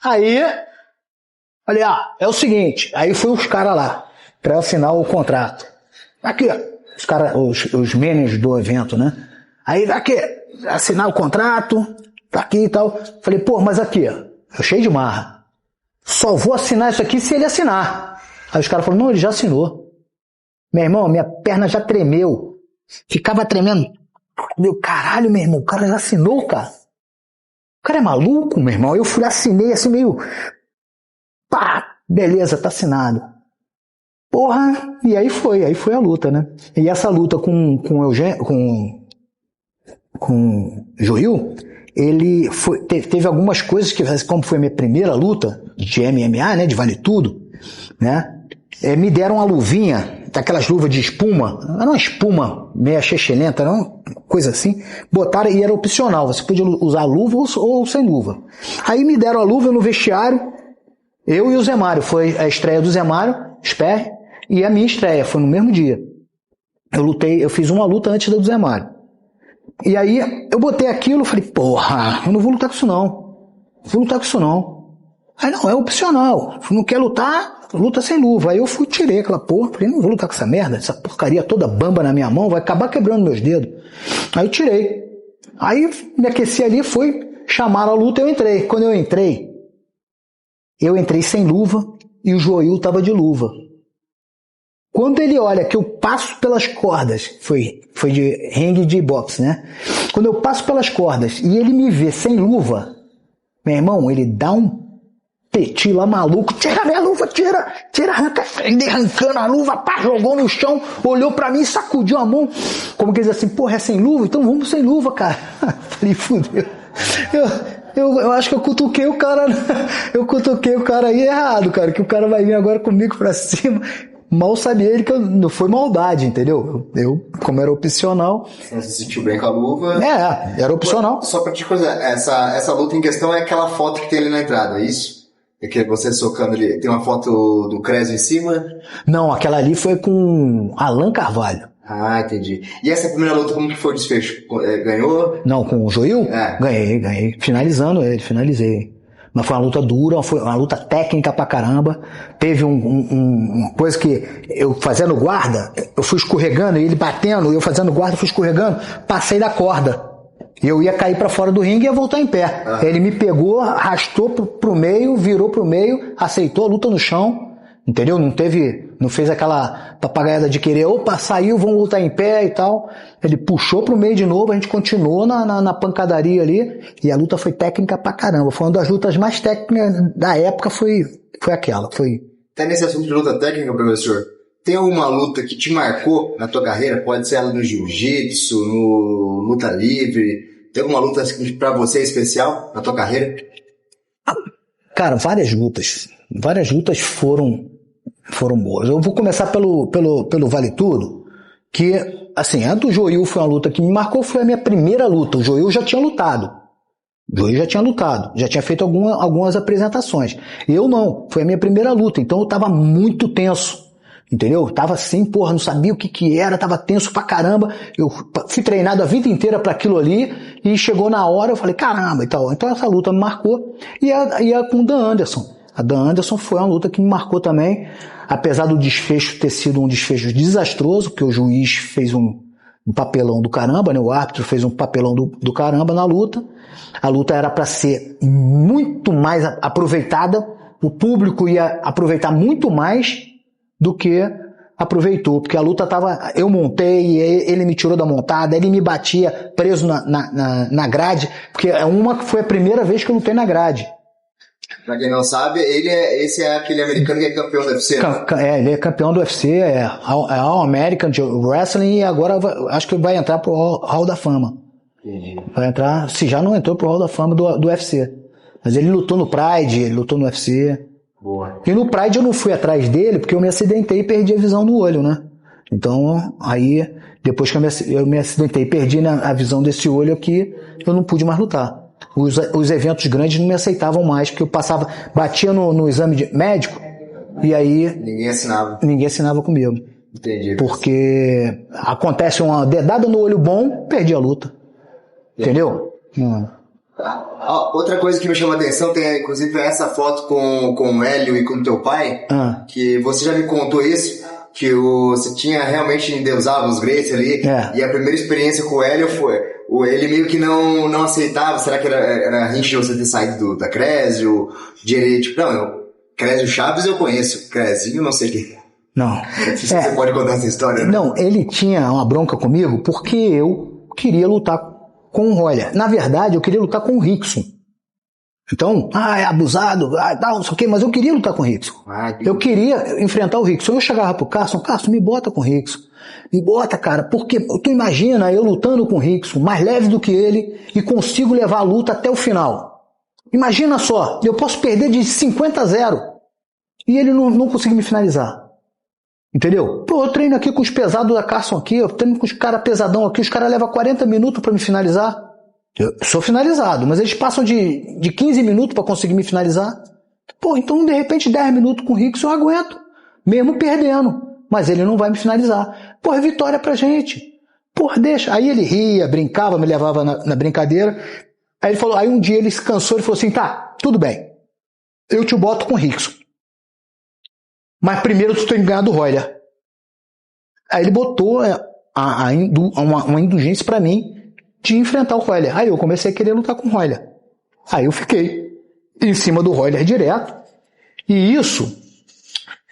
Aí... Falei, é o seguinte, aí foi os caras lá, pra eu assinar o contrato. Aqui, os caras, os managers do evento, né? Aí, aqui, assinar o contrato, tá aqui e tal. Falei, mas aqui, eu cheio de marra. Só vou assinar isso aqui se ele assinar. Aí os caras falaram, não, ele já assinou. Meu irmão, minha perna já tremeu. Ficava tremendo. Meu caralho, meu irmão, o cara já assinou, cara. O cara é maluco, meu irmão. Eu fui, assinei assim meio... beleza, tá assinado. E aí foi a luta, né? E essa luta com o Joil, ele teve algumas coisas que, como foi a minha primeira luta de MMA, né, de Vale Tudo, né? Me deram uma luvinha, daquelas luvas de espuma, era uma espuma meia chechelenta, era uma coisa assim, botaram e era opcional, você podia usar luva ou sem luva. Aí me deram a luva no vestiário, eu e o Zé Mário, foi a estreia do Zé Mário, Sperr, e a minha estreia, foi no mesmo dia. Eu fiz uma luta antes da do Zé Mário. E aí eu botei aquilo, falei, porra, eu não vou lutar com isso não. Aí não, é opcional. Se não quer lutar, luta sem luva. Aí eu tirei aquela porra, falei, não vou lutar com essa merda, essa porcaria toda bamba na minha mão, vai acabar quebrando meus dedos. Aí eu tirei. Aí me aqueci ali, chamaram a luta, eu entrei. Quando eu entrei sem luva e o Joil tava de luva. Quando ele olha que eu passo pelas cordas, foi de ringue de boxe, né? Quando eu passo pelas cordas e ele me vê sem luva, meu irmão, ele dá um petit lá maluco, tira minha luva, arranca, ele arrancando a luva, pá, jogou no chão, olhou pra mim, sacudiu a mão, como que diz assim, porra, é sem luva? Então vamos sem luva, cara. Falei, fudeu. Eu acho que eu cutuquei o cara aí errado, cara, que o cara vai vir agora comigo pra cima. Mal sabia ele que não foi maldade, entendeu? Eu, como era opcional... Você se sentiu bem com a luva? Era opcional. Só pra te coisa, essa luta em questão é aquela foto que tem ali na entrada, é isso? É que você socando ali, tem uma foto do Crésio em cima? Não, aquela ali foi com Alan Carvalho. Ah, entendi. E essa primeira luta, como que foi o desfecho? Ganhou? Não, com o Joil? Ganhei. Finalizei. Mas foi uma luta dura, foi uma luta técnica pra caramba. Teve uma coisa que eu fazendo guarda, eu fui escorregando, e ele batendo, eu fazendo guarda, fui escorregando, passei da corda. Eu ia cair pra fora do ringue e ia voltar em pé. Ele me pegou, arrastou pro meio, virou pro meio, aceitou a luta no chão. Entendeu? Não fez aquela papagaiada de querer, opa, saiu, vamos lutar em pé e tal. Ele puxou pro meio de novo, a gente continuou na pancadaria ali, e a luta foi técnica pra caramba. Foi uma das lutas mais técnicas da época, foi aquela. Até nesse assunto de luta técnica, professor, tem alguma luta que te marcou na tua carreira? Pode ser ela no jiu-jitsu, no luta livre. Tem alguma luta pra você especial na tua carreira? Cara, várias lutas foram boas. Eu vou começar pelo Vale Tudo, que, assim, a do Joil foi uma luta que me marcou, foi a minha primeira luta. O Joil já tinha lutado, já tinha feito algumas apresentações. Eu não, foi a minha primeira luta, então eu tava muito tenso, entendeu? Tava assim, porra, não sabia o que era, tava tenso pra caramba. Eu fui treinado a vida inteira pra aquilo ali, e chegou na hora, eu falei, caramba, e tal. Então essa luta me marcou, e a com o Dan Anderson. A Dan Anderson foi uma luta que me marcou também, apesar do desfecho ter sido um desfecho desastroso, porque o juiz fez um papelão do caramba, né? O árbitro fez um papelão do caramba na luta. A luta era para ser muito mais aproveitada, o público ia aproveitar muito mais do que aproveitou, porque a luta eu montei, ele me tirou da montada, ele me batia preso na grade, porque foi a primeira vez que eu lutei na grade. Pra quem não sabe, esse é aquele americano que é campeão do UFC. Ele é campeão do UFC, All American de Wrestling, e agora acho que vai entrar pro Hall da Fama. Vai entrar, se já não entrou pro Hall da Fama do UFC. Mas ele lutou no Pride, ele lutou no UFC. Boa. E no Pride eu não fui atrás dele, porque eu me acidentei e perdi a visão no olho, né? Então, aí, depois que eu me acidentei e perdi a visão desse olho aqui, eu não pude mais lutar. Os eventos grandes não me aceitavam mais, porque eu batia no exame médico, e aí ninguém assinava comigo. Entendi. Porque acontece uma dedada no olho bom, perdi a luta. Entendeu? Outra coisa que me chamou a atenção, tem inclusive essa foto com o Hélio e com o teu pai, que você já me contou isso, que você tinha realmente endeusado os Gracie ali, e a primeira experiência com o Hélio ele meio que não aceitava. Será que era rinche de você ter saído da Crésio? Crésio Chaves eu conheço, Crézinho não sei o que. Não. Se você pode contar essa história, né? Não, ele tinha uma bronca comigo porque eu queria lutar com o Roller. Na verdade, eu queria lutar com o Rickson. Então, é abusado, não sei o que, mas eu queria lutar com o Rickson. Eu queria enfrentar o Rickson. Eu chegava pro Carson, me bota com o Rickson. Me bota, cara, porque tu imagina eu lutando com o Rickson, mais leve do que ele, e consigo levar a luta até o final. Imagina só, eu posso perder de 50-0 e ele não conseguir me finalizar. Entendeu? Pô, eu treino aqui com os pesados da Carson aqui, eu treino com os caras pesadão aqui, os caras levam 40 minutos pra me finalizar. Eu sou finalizado, mas eles passam de 15 minutos pra conseguir me finalizar. Pô, então de repente 10 minutos com o Rickson eu aguento, mesmo perdendo. Mas ele não vai me finalizar. Pô, é vitória pra gente. porra, deixa. Aí ele ria, brincava, me levava na brincadeira. Aí ele falou, aí um dia ele se cansou e falou assim, tá, tudo bem, eu te boto com o Rickson. Mas primeiro tu tem que ganhar do Royler. Aí ele botou uma indulgência pra mim de enfrentar o Royler. Aí eu comecei a querer lutar com o Royler. Aí eu fiquei em cima do Royler direto. E isso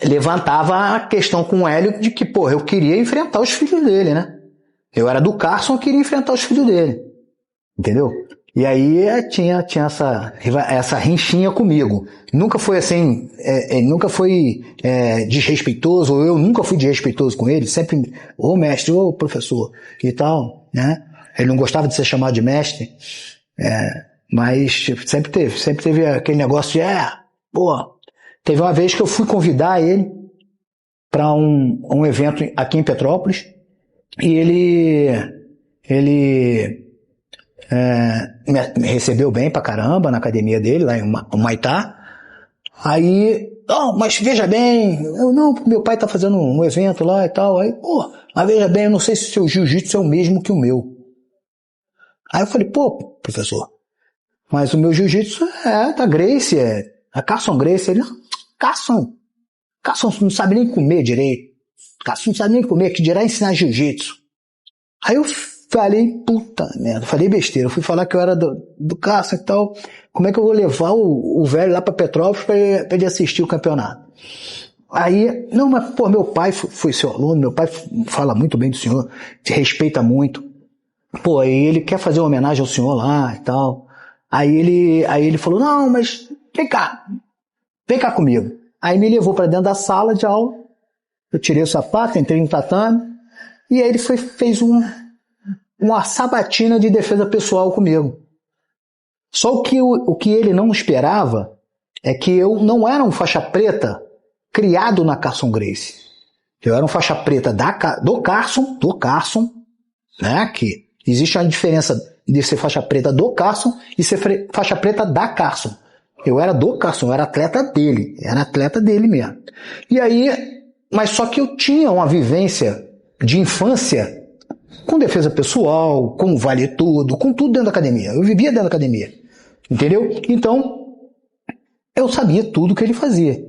levantava a questão com o Hélio de que, porra, eu queria enfrentar os filhos dele, né? Eu era do Carson, eu queria enfrentar os filhos dele. Entendeu? E aí tinha essa rinchinha comigo. Nunca foi assim, nunca foi desrespeitoso, ou eu nunca fui desrespeitoso com ele, sempre, ô mestre, ô professor, e tal, né? Ele não gostava de ser chamado de mestre, mas sempre teve aquele negócio de, teve uma vez que eu fui convidar ele para um evento aqui em Petrópolis, e ele me recebeu bem pra caramba na academia dele, lá em Humaitá. Aí, mas veja bem, meu pai tá fazendo um evento lá e tal. Aí, mas veja bem, eu não sei se o seu jiu-jitsu é o mesmo que o meu. Aí eu falei, professor, mas o meu jiu-jitsu é da Gracie, a Carson Gracie. Ele, Carson não sabe nem comer direito. Carson não sabe nem comer, que dirá ensinar jiu-jitsu. Aí eu falei, puta merda, falei besteira. Eu fui falar que eu era do Carson e tal. Como é que eu vou levar o velho lá pra Petrópolis pra ele assistir o campeonato? Aí, mas meu pai foi seu aluno, meu pai fala muito bem do senhor, te respeita muito. Aí ele quer fazer uma homenagem ao senhor lá e tal. Aí ele falou, não, mas vem cá comigo. Aí me levou pra dentro da sala de aula. Eu tirei o sapato, entrei no tatame. E aí ele fez uma sabatina de defesa pessoal comigo. Só o que ele não esperava é que eu não era um faixa preta criado na Carson Gracie. Eu era um faixa preta do Carson, né? Que existe uma diferença de ser faixa preta do Carson e ser faixa preta da Carson. Eu era do Carson, eu era atleta dele mesmo. E aí, mas só que eu tinha uma vivência de infância com defesa pessoal, com vale tudo, com tudo dentro da academia. Eu vivia dentro da academia. Entendeu? Então, eu sabia tudo que ele fazia.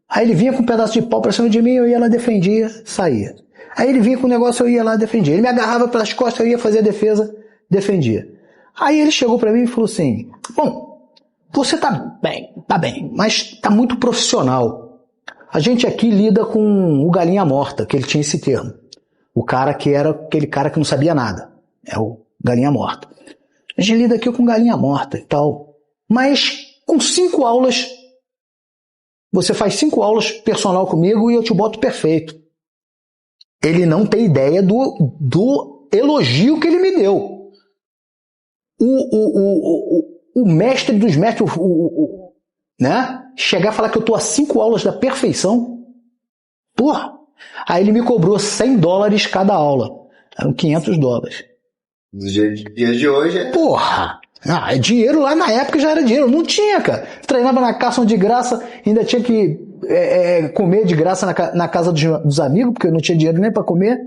Aí ele vinha com um pedaço de pau pra cima de mim, eu ia lá, defendia, saía. Aí ele vinha com um negócio, eu ia lá, defendia. Ele me agarrava pelas costas, eu ia fazer a defesa, defendia. Aí ele chegou pra mim e falou assim, você tá bem, mas tá muito profissional. A gente aqui lida com o galinha morta, que ele tinha esse termo. O cara que era aquele cara que não sabia nada. É o galinha morta. A gente lida aqui com galinha morta e tal. Mas com 5 aulas, você faz 5 aulas personal comigo e eu te boto perfeito. Ele não tem ideia do elogio que ele me deu. O mestre dos mestres, né? Chegar a falar que eu tô a 5 aulas da perfeição. Porra! Aí ele me cobrou $100 cada aula. Eram $500. Nos dias de hoje é... Porra! É dinheiro lá na época, já era dinheiro. Não tinha, cara. Treinava na Carson de graça, ainda tinha que comer de graça na casa dos amigos, porque eu não tinha dinheiro nem pra comer.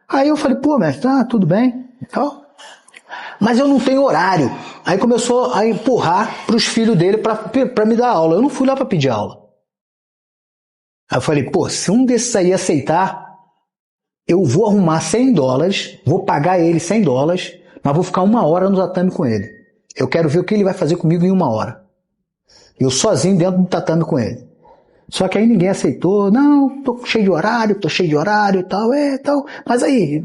Aí eu falei, mestre, tudo bem. Então, mas eu não tenho horário. Aí começou a empurrar pros filhos dele pra me dar aula. Eu não fui lá pra pedir aula. Aí eu falei, se um desses aí aceitar, eu vou arrumar $100, vou pagar ele $100, mas vou ficar 1 hora no tatame com ele. Eu quero ver o que ele vai fazer comigo em 1 hora. Eu sozinho dentro do tatame com ele. Só que aí ninguém aceitou, não, tô cheio de horário e tal, mas aí,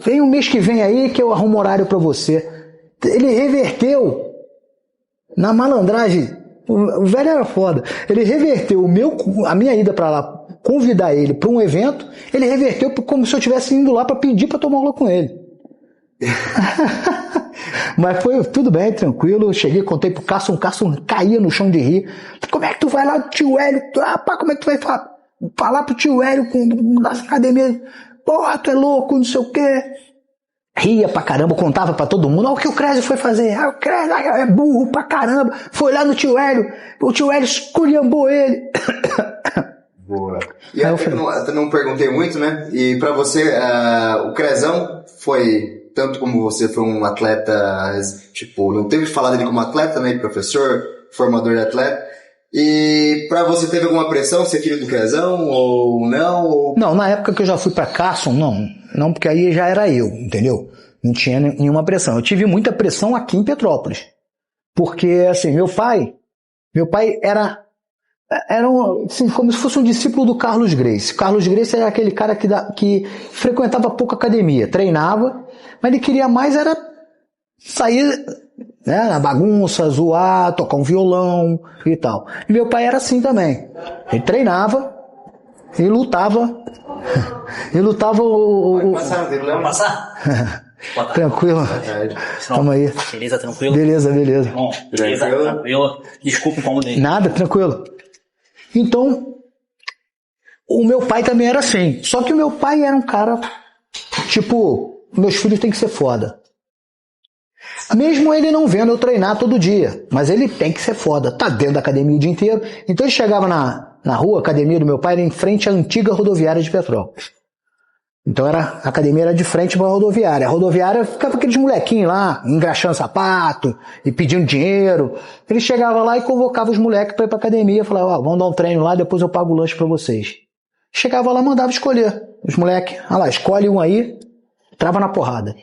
vem o mês que vem aí que eu arrumo horário pra você. Ele reverteu na malandragem. O velho era foda. Ele reverteu a minha ida pra lá, convidar ele pra um evento, ele reverteu como se eu estivesse indo lá pra pedir pra tomar aula com ele. Mas foi tudo bem, tranquilo. Cheguei, contei pro Carson, o Carson caía no chão de rir. Como é que tu vai lá, tio Hélio? Como é que tu vai falar pro tio Hélio na academia? Porra, tu é louco, não sei o quê. Ria pra caramba, contava pra todo mundo. Olha o que o Crésio foi fazer. O Crésio é burro pra caramba. Foi lá no tio Hélio. O tio Hélio esculhambou ele. Boa. E eu até não perguntei muito, né? E pra você, o Crezão foi, tanto como você foi um atleta, tipo, não teve que falar dele como atleta, né? Professor, formador de atleta. E pra você teve alguma pressão, ser filho do Crezão ou não? Ou... Não, na época que eu já fui pra Carson, não, porque aí já era eu, entendeu? Não tinha nenhuma pressão. Eu tive muita pressão aqui em Petrópolis. Porque, assim, meu pai era assim, como se fosse um discípulo do Carlos Gracie. O Carlos Gracie era aquele cara que frequentava pouco academia, treinava, mas ele queria mais era sair, né, na bagunça, zoar, tocar um violão e tal. E meu pai era assim também. Ele treinava e lutava. E lutava Passar? Tranquilo. Tamo aí. Beleza, tranquilo? Beleza. Bom, beleza, tranquilo. Desculpa o incômodo. Nada, tranquilo. Então, o meu pai também era assim. Só que o meu pai era um cara, tipo, meus filhos têm que ser foda. Mesmo ele não vendo eu treinar todo dia, mas ele tem que ser foda. Tá dentro da academia o dia inteiro. Então ele chegava na rua, a academia do meu pai era em frente à antiga rodoviária de Petrópolis. Então a academia era de frente para a rodoviária. A rodoviária ficava aqueles molequinhos lá, engraxando sapato e pedindo dinheiro. Ele chegava lá e convocava os moleques para ir para a academia. Falava, vamos dar um treino lá, depois eu pago o lanche para vocês. Chegava lá, mandava escolher. Os moleques, escolhe um aí, trava na porrada.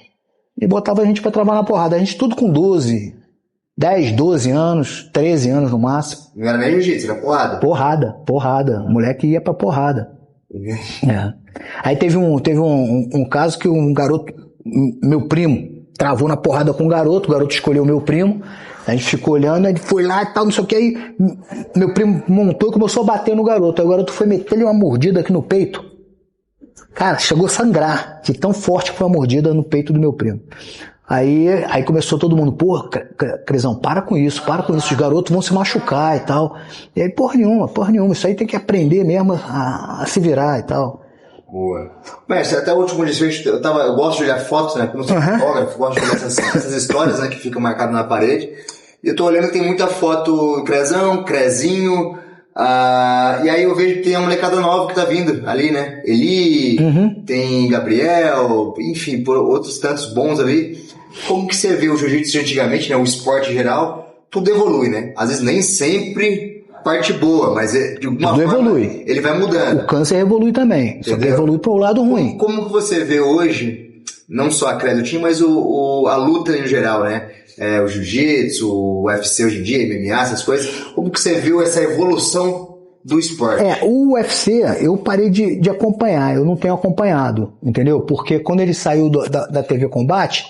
E botava a gente para travar na porrada. A gente tudo com 10, 12 anos, 13 anos no máximo. Não era nem jiu-jitsu, era porrada? Porrada. O moleque ia pra porrada. É. Aí teve um caso que um garoto, meu primo, travou na porrada com o garoto escolheu meu primo, a gente ficou olhando, ele foi lá e tal, não sei o que, aí meu primo montou e começou a bater no garoto, aí o garoto foi meter-lhe uma mordida aqui no peito, cara, chegou a sangrar, de tão forte que foi a mordida no peito do meu primo. Aí começou todo mundo, porra, Crezão, para com isso, os garotos vão se machucar e tal. E aí, porra nenhuma, isso aí tem que aprender mesmo a se virar e tal. Boa. Mestre, até o último desfecho, eu gosto de olhar fotos, né, como sou fotógrafo, gosto de olhar essas histórias, né, que ficam marcadas na parede. E eu tô olhando que tem muita foto Crezão, Crezinho, e aí eu vejo que tem uma molecada nova que tá vindo ali, né, Eli, tem Gabriel, enfim, por outros tantos bons ali. Como que você vê o jiu-jitsu de antigamente, né, o esporte em geral, tudo evolui, né? Às vezes nem sempre parte boa, mas de alguma tudo forma evolui. Ele vai mudando. O câncer evolui também, entendeu? Só que evolui pro lado ruim. Como que você vê hoje, não só a Credo Team, mas a luta em geral, né? O jiu-jitsu, o UFC hoje em dia, MMA, essas coisas. Como que você viu essa evolução do esporte? O UFC eu parei de acompanhar, eu não tenho acompanhado, entendeu? Porque quando ele saiu da TV Combate,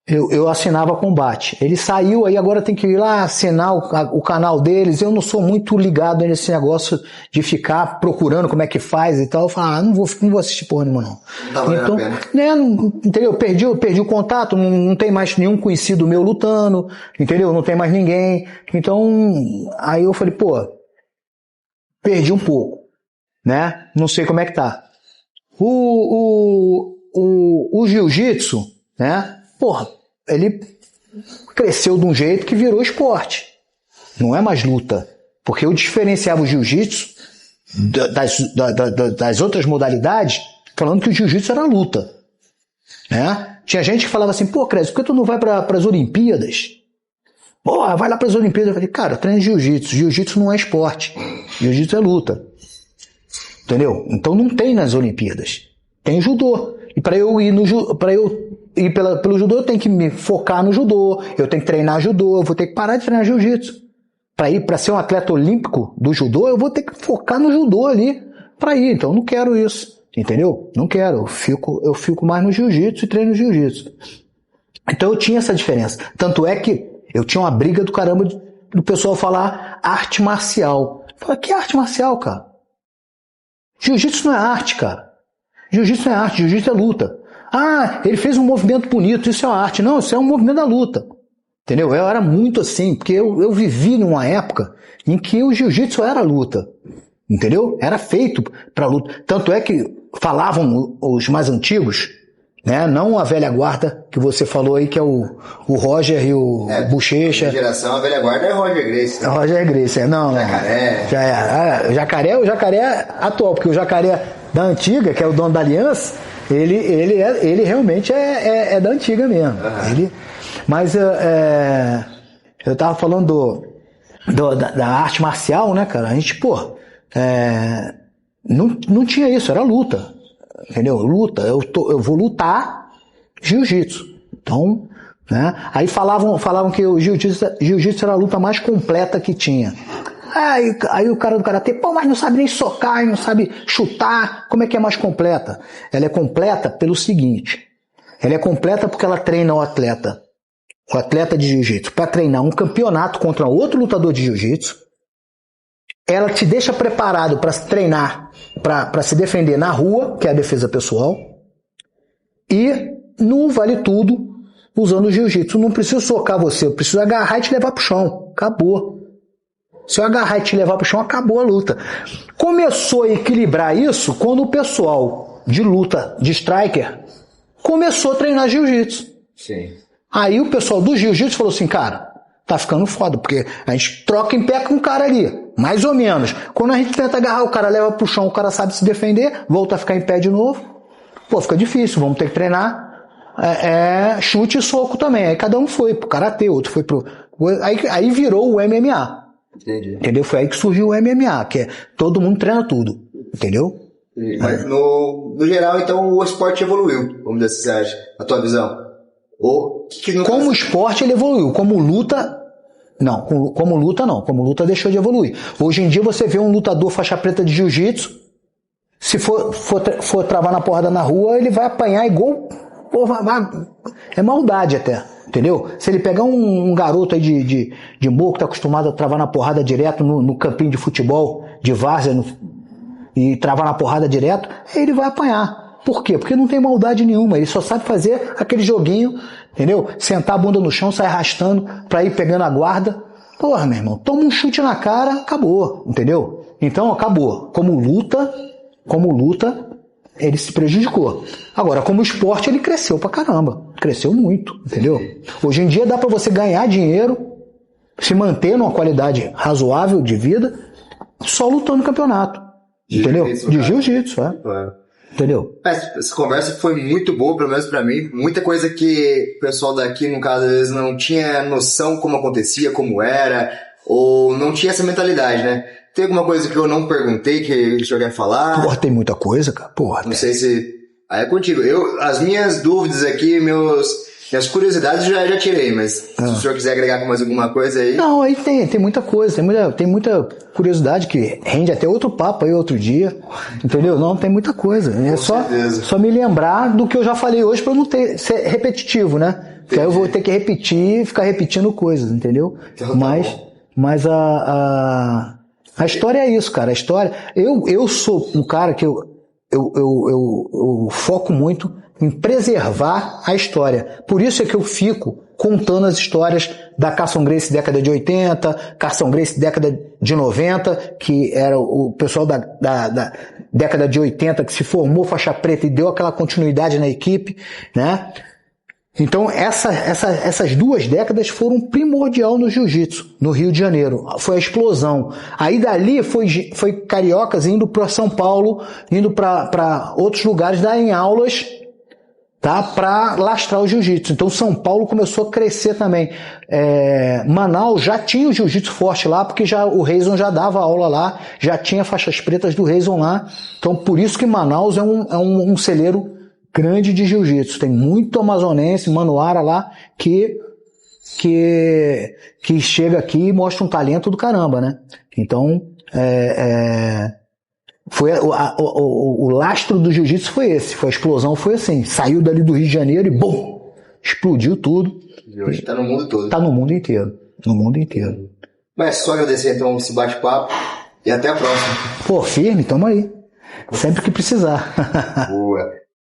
eu assinava Combate. Ele saiu, aí agora tem que ir lá assinar o canal deles. Eu não sou muito ligado nesse negócio de ficar procurando como é que faz e tal. Eu falo, não vou assistir porra nenhuma, não. Então, né, entendeu? Perdi o contato, não tem mais nenhum conhecido meu lutando, entendeu? Não tem mais ninguém. Então, aí eu falei, perdi um pouco, né? Não sei como é que tá. O jiu-jitsu, né? Ele cresceu de um jeito que virou esporte. Não é mais luta. Porque eu diferenciava o jiu-jitsu das outras modalidades, falando que o jiu-jitsu era luta. Né? Tinha gente que falava assim, Crezio, por que tu não vai para as Olimpíadas? Vai lá para as Olimpíadas. Eu falei, cara, eu treino jiu-jitsu. Jiu-jitsu não é esporte. Jiu-jitsu é luta. Entendeu? Então não tem nas Olimpíadas. Tem judô. E para eu ir pelo judô, eu tenho que me focar no judô, eu tenho que treinar judô, eu vou ter que parar de treinar jiu-jitsu. Para ser um atleta olímpico do judô, eu vou ter que focar no judô ali para ir. Então eu não quero isso, entendeu? Não quero, eu fico mais no jiu-jitsu e treino jiu-jitsu. Então eu tinha essa diferença. Tanto é que eu tinha uma briga do caramba do pessoal falar arte marcial. Eu falei, que arte marcial, cara? Jiu-jitsu não é arte, cara. Jiu-jitsu não é arte, jiu-jitsu é luta. Ele fez um movimento bonito, isso é uma arte. Não, isso é um movimento da luta. Entendeu? Eu era muito assim, porque eu vivi numa época em que o jiu-jitsu era luta. Entendeu? Era feito para luta. Tanto é que falavam os mais antigos, né? Não a velha guarda que você falou aí, que é o Roger e o Bochecha. A geração, a velha guarda é Roger Gracie. Né? Roger Gracie, não. Jacaré. Já é. O Jacaré atual, porque o Jacaré da antiga, que é o dono da Aliança, ele realmente é da antiga mesmo. Uhum. Mas eu tava falando da arte marcial, né, cara? A gente, não tinha isso, era luta. Entendeu? Luta. Eu vou lutar jiu-jitsu. Então, né? Aí falavam que o jiu-jitsu era a luta mais completa que tinha. Aí o cara do karatê, mas não sabe nem socar, não sabe chutar. Como é que é mais completa? Ela é completa pelo seguinte. Ela é completa porque ela treina o atleta de jiu-jitsu para treinar um campeonato contra outro lutador de jiu-jitsu. Ela te deixa preparado para treinar, para se defender na rua, que é a defesa pessoal. E no vale tudo, usando o jiu-jitsu. Não preciso socar você, eu preciso agarrar e te levar pro chão. Acabou. Se eu agarrar e te levar pro chão, acabou a luta. Começou a equilibrar isso quando o pessoal de luta, de striker, começou a treinar jiu-jitsu. Sim. Aí o pessoal do jiu-jitsu falou assim, cara, tá ficando foda, porque a gente troca em pé com o cara ali, mais ou menos. Quando a gente tenta agarrar o cara, leva pro chão, o cara sabe se defender, volta a ficar em pé de novo. Fica difícil, vamos ter que treinar chute e soco também. Aí cada um foi pro karatê, outro foi pro... Aí virou o MMA. Entendi. Entendeu? Foi aí que surgiu o MMA, que é todo mundo treina tudo, entendeu? Mas no geral, então, o esporte evoluiu, vamos dizer assim, você acha, na tua visão? Como esporte ele evoluiu, como luta não, como luta deixou de evoluir. Hoje em dia você vê um lutador faixa preta de jiu-jitsu, se for travar na porrada na rua, ele vai apanhar igual, é maldade até. Entendeu? Se ele pegar um garoto aí de morro que tá acostumado a travar na porrada direto no campinho de futebol, de várzea, e travar na porrada direto, ele vai apanhar. Por quê? Porque não tem maldade nenhuma, ele só sabe fazer aquele joguinho, entendeu? Sentar a bunda no chão, sair arrastando pra ir pegando a guarda. Meu irmão, toma um chute na cara, acabou, entendeu? Então, acabou. Como luta, ele se prejudicou. Agora, como esporte, ele cresceu pra caramba. Cresceu muito, entendeu? Hoje em dia dá pra você ganhar dinheiro, se manter numa qualidade razoável de vida, só lutando no campeonato. Entendeu? De jiu-jitsu, Entendeu? Essa conversa foi muito boa, pelo menos pra mim. Muita coisa que o pessoal daqui, no caso, às vezes não tinha noção como acontecia, como era, ou não tinha essa mentalidade, né? Tem alguma coisa que eu não perguntei que o senhor quer falar? Tem muita coisa, cara. Não sei se... Aí é contigo. As minhas dúvidas aqui, minhas curiosidades já tirei, mas se o senhor quiser agregar mais alguma coisa aí... Não, aí tem muita coisa, tem muita curiosidade que rende até outro papo aí outro dia, entendeu? Não, tem muita coisa. É só me lembrar do que eu já falei hoje pra não ser repetitivo, né? Porque aí eu vou ter que repetir, ficar repetindo coisas, entendeu? Então, mas a história é isso, cara. A história... Eu sou um cara que eu foco muito em preservar a história. Por isso é que eu fico contando as histórias da Carson Gracie década de 80, Carson Gracie década de 90, que era o pessoal da década de 80 que se formou faixa preta e deu aquela continuidade na equipe, né? Então essas 2 décadas foram primordial no jiu-jitsu, no Rio de Janeiro. Foi a explosão. Aí dali foi cariocas indo para São Paulo, indo para outros lugares, darem aulas, tá, para lastrar o jiu-jitsu. Então São Paulo começou a crescer também. Manaus já tinha o jiu-jitsu forte lá, porque o Reison já dava aula lá, já tinha faixas pretas do Reison lá. Então por isso que Manaus é um celeiro grande de jiu-jitsu. Tem muito amazonense, manuara lá, que chega aqui e mostra um talento do caramba, né? Então, foi o lastro do jiu-jitsu foi esse, a explosão foi assim, saiu dali do Rio de Janeiro e bum, explodiu tudo. E hoje tá no mundo todo. Tá no mundo inteiro. Mas só agradecer então esse bate-papo e até a próxima. Firme, tamo aí. Sempre que precisar. Boa.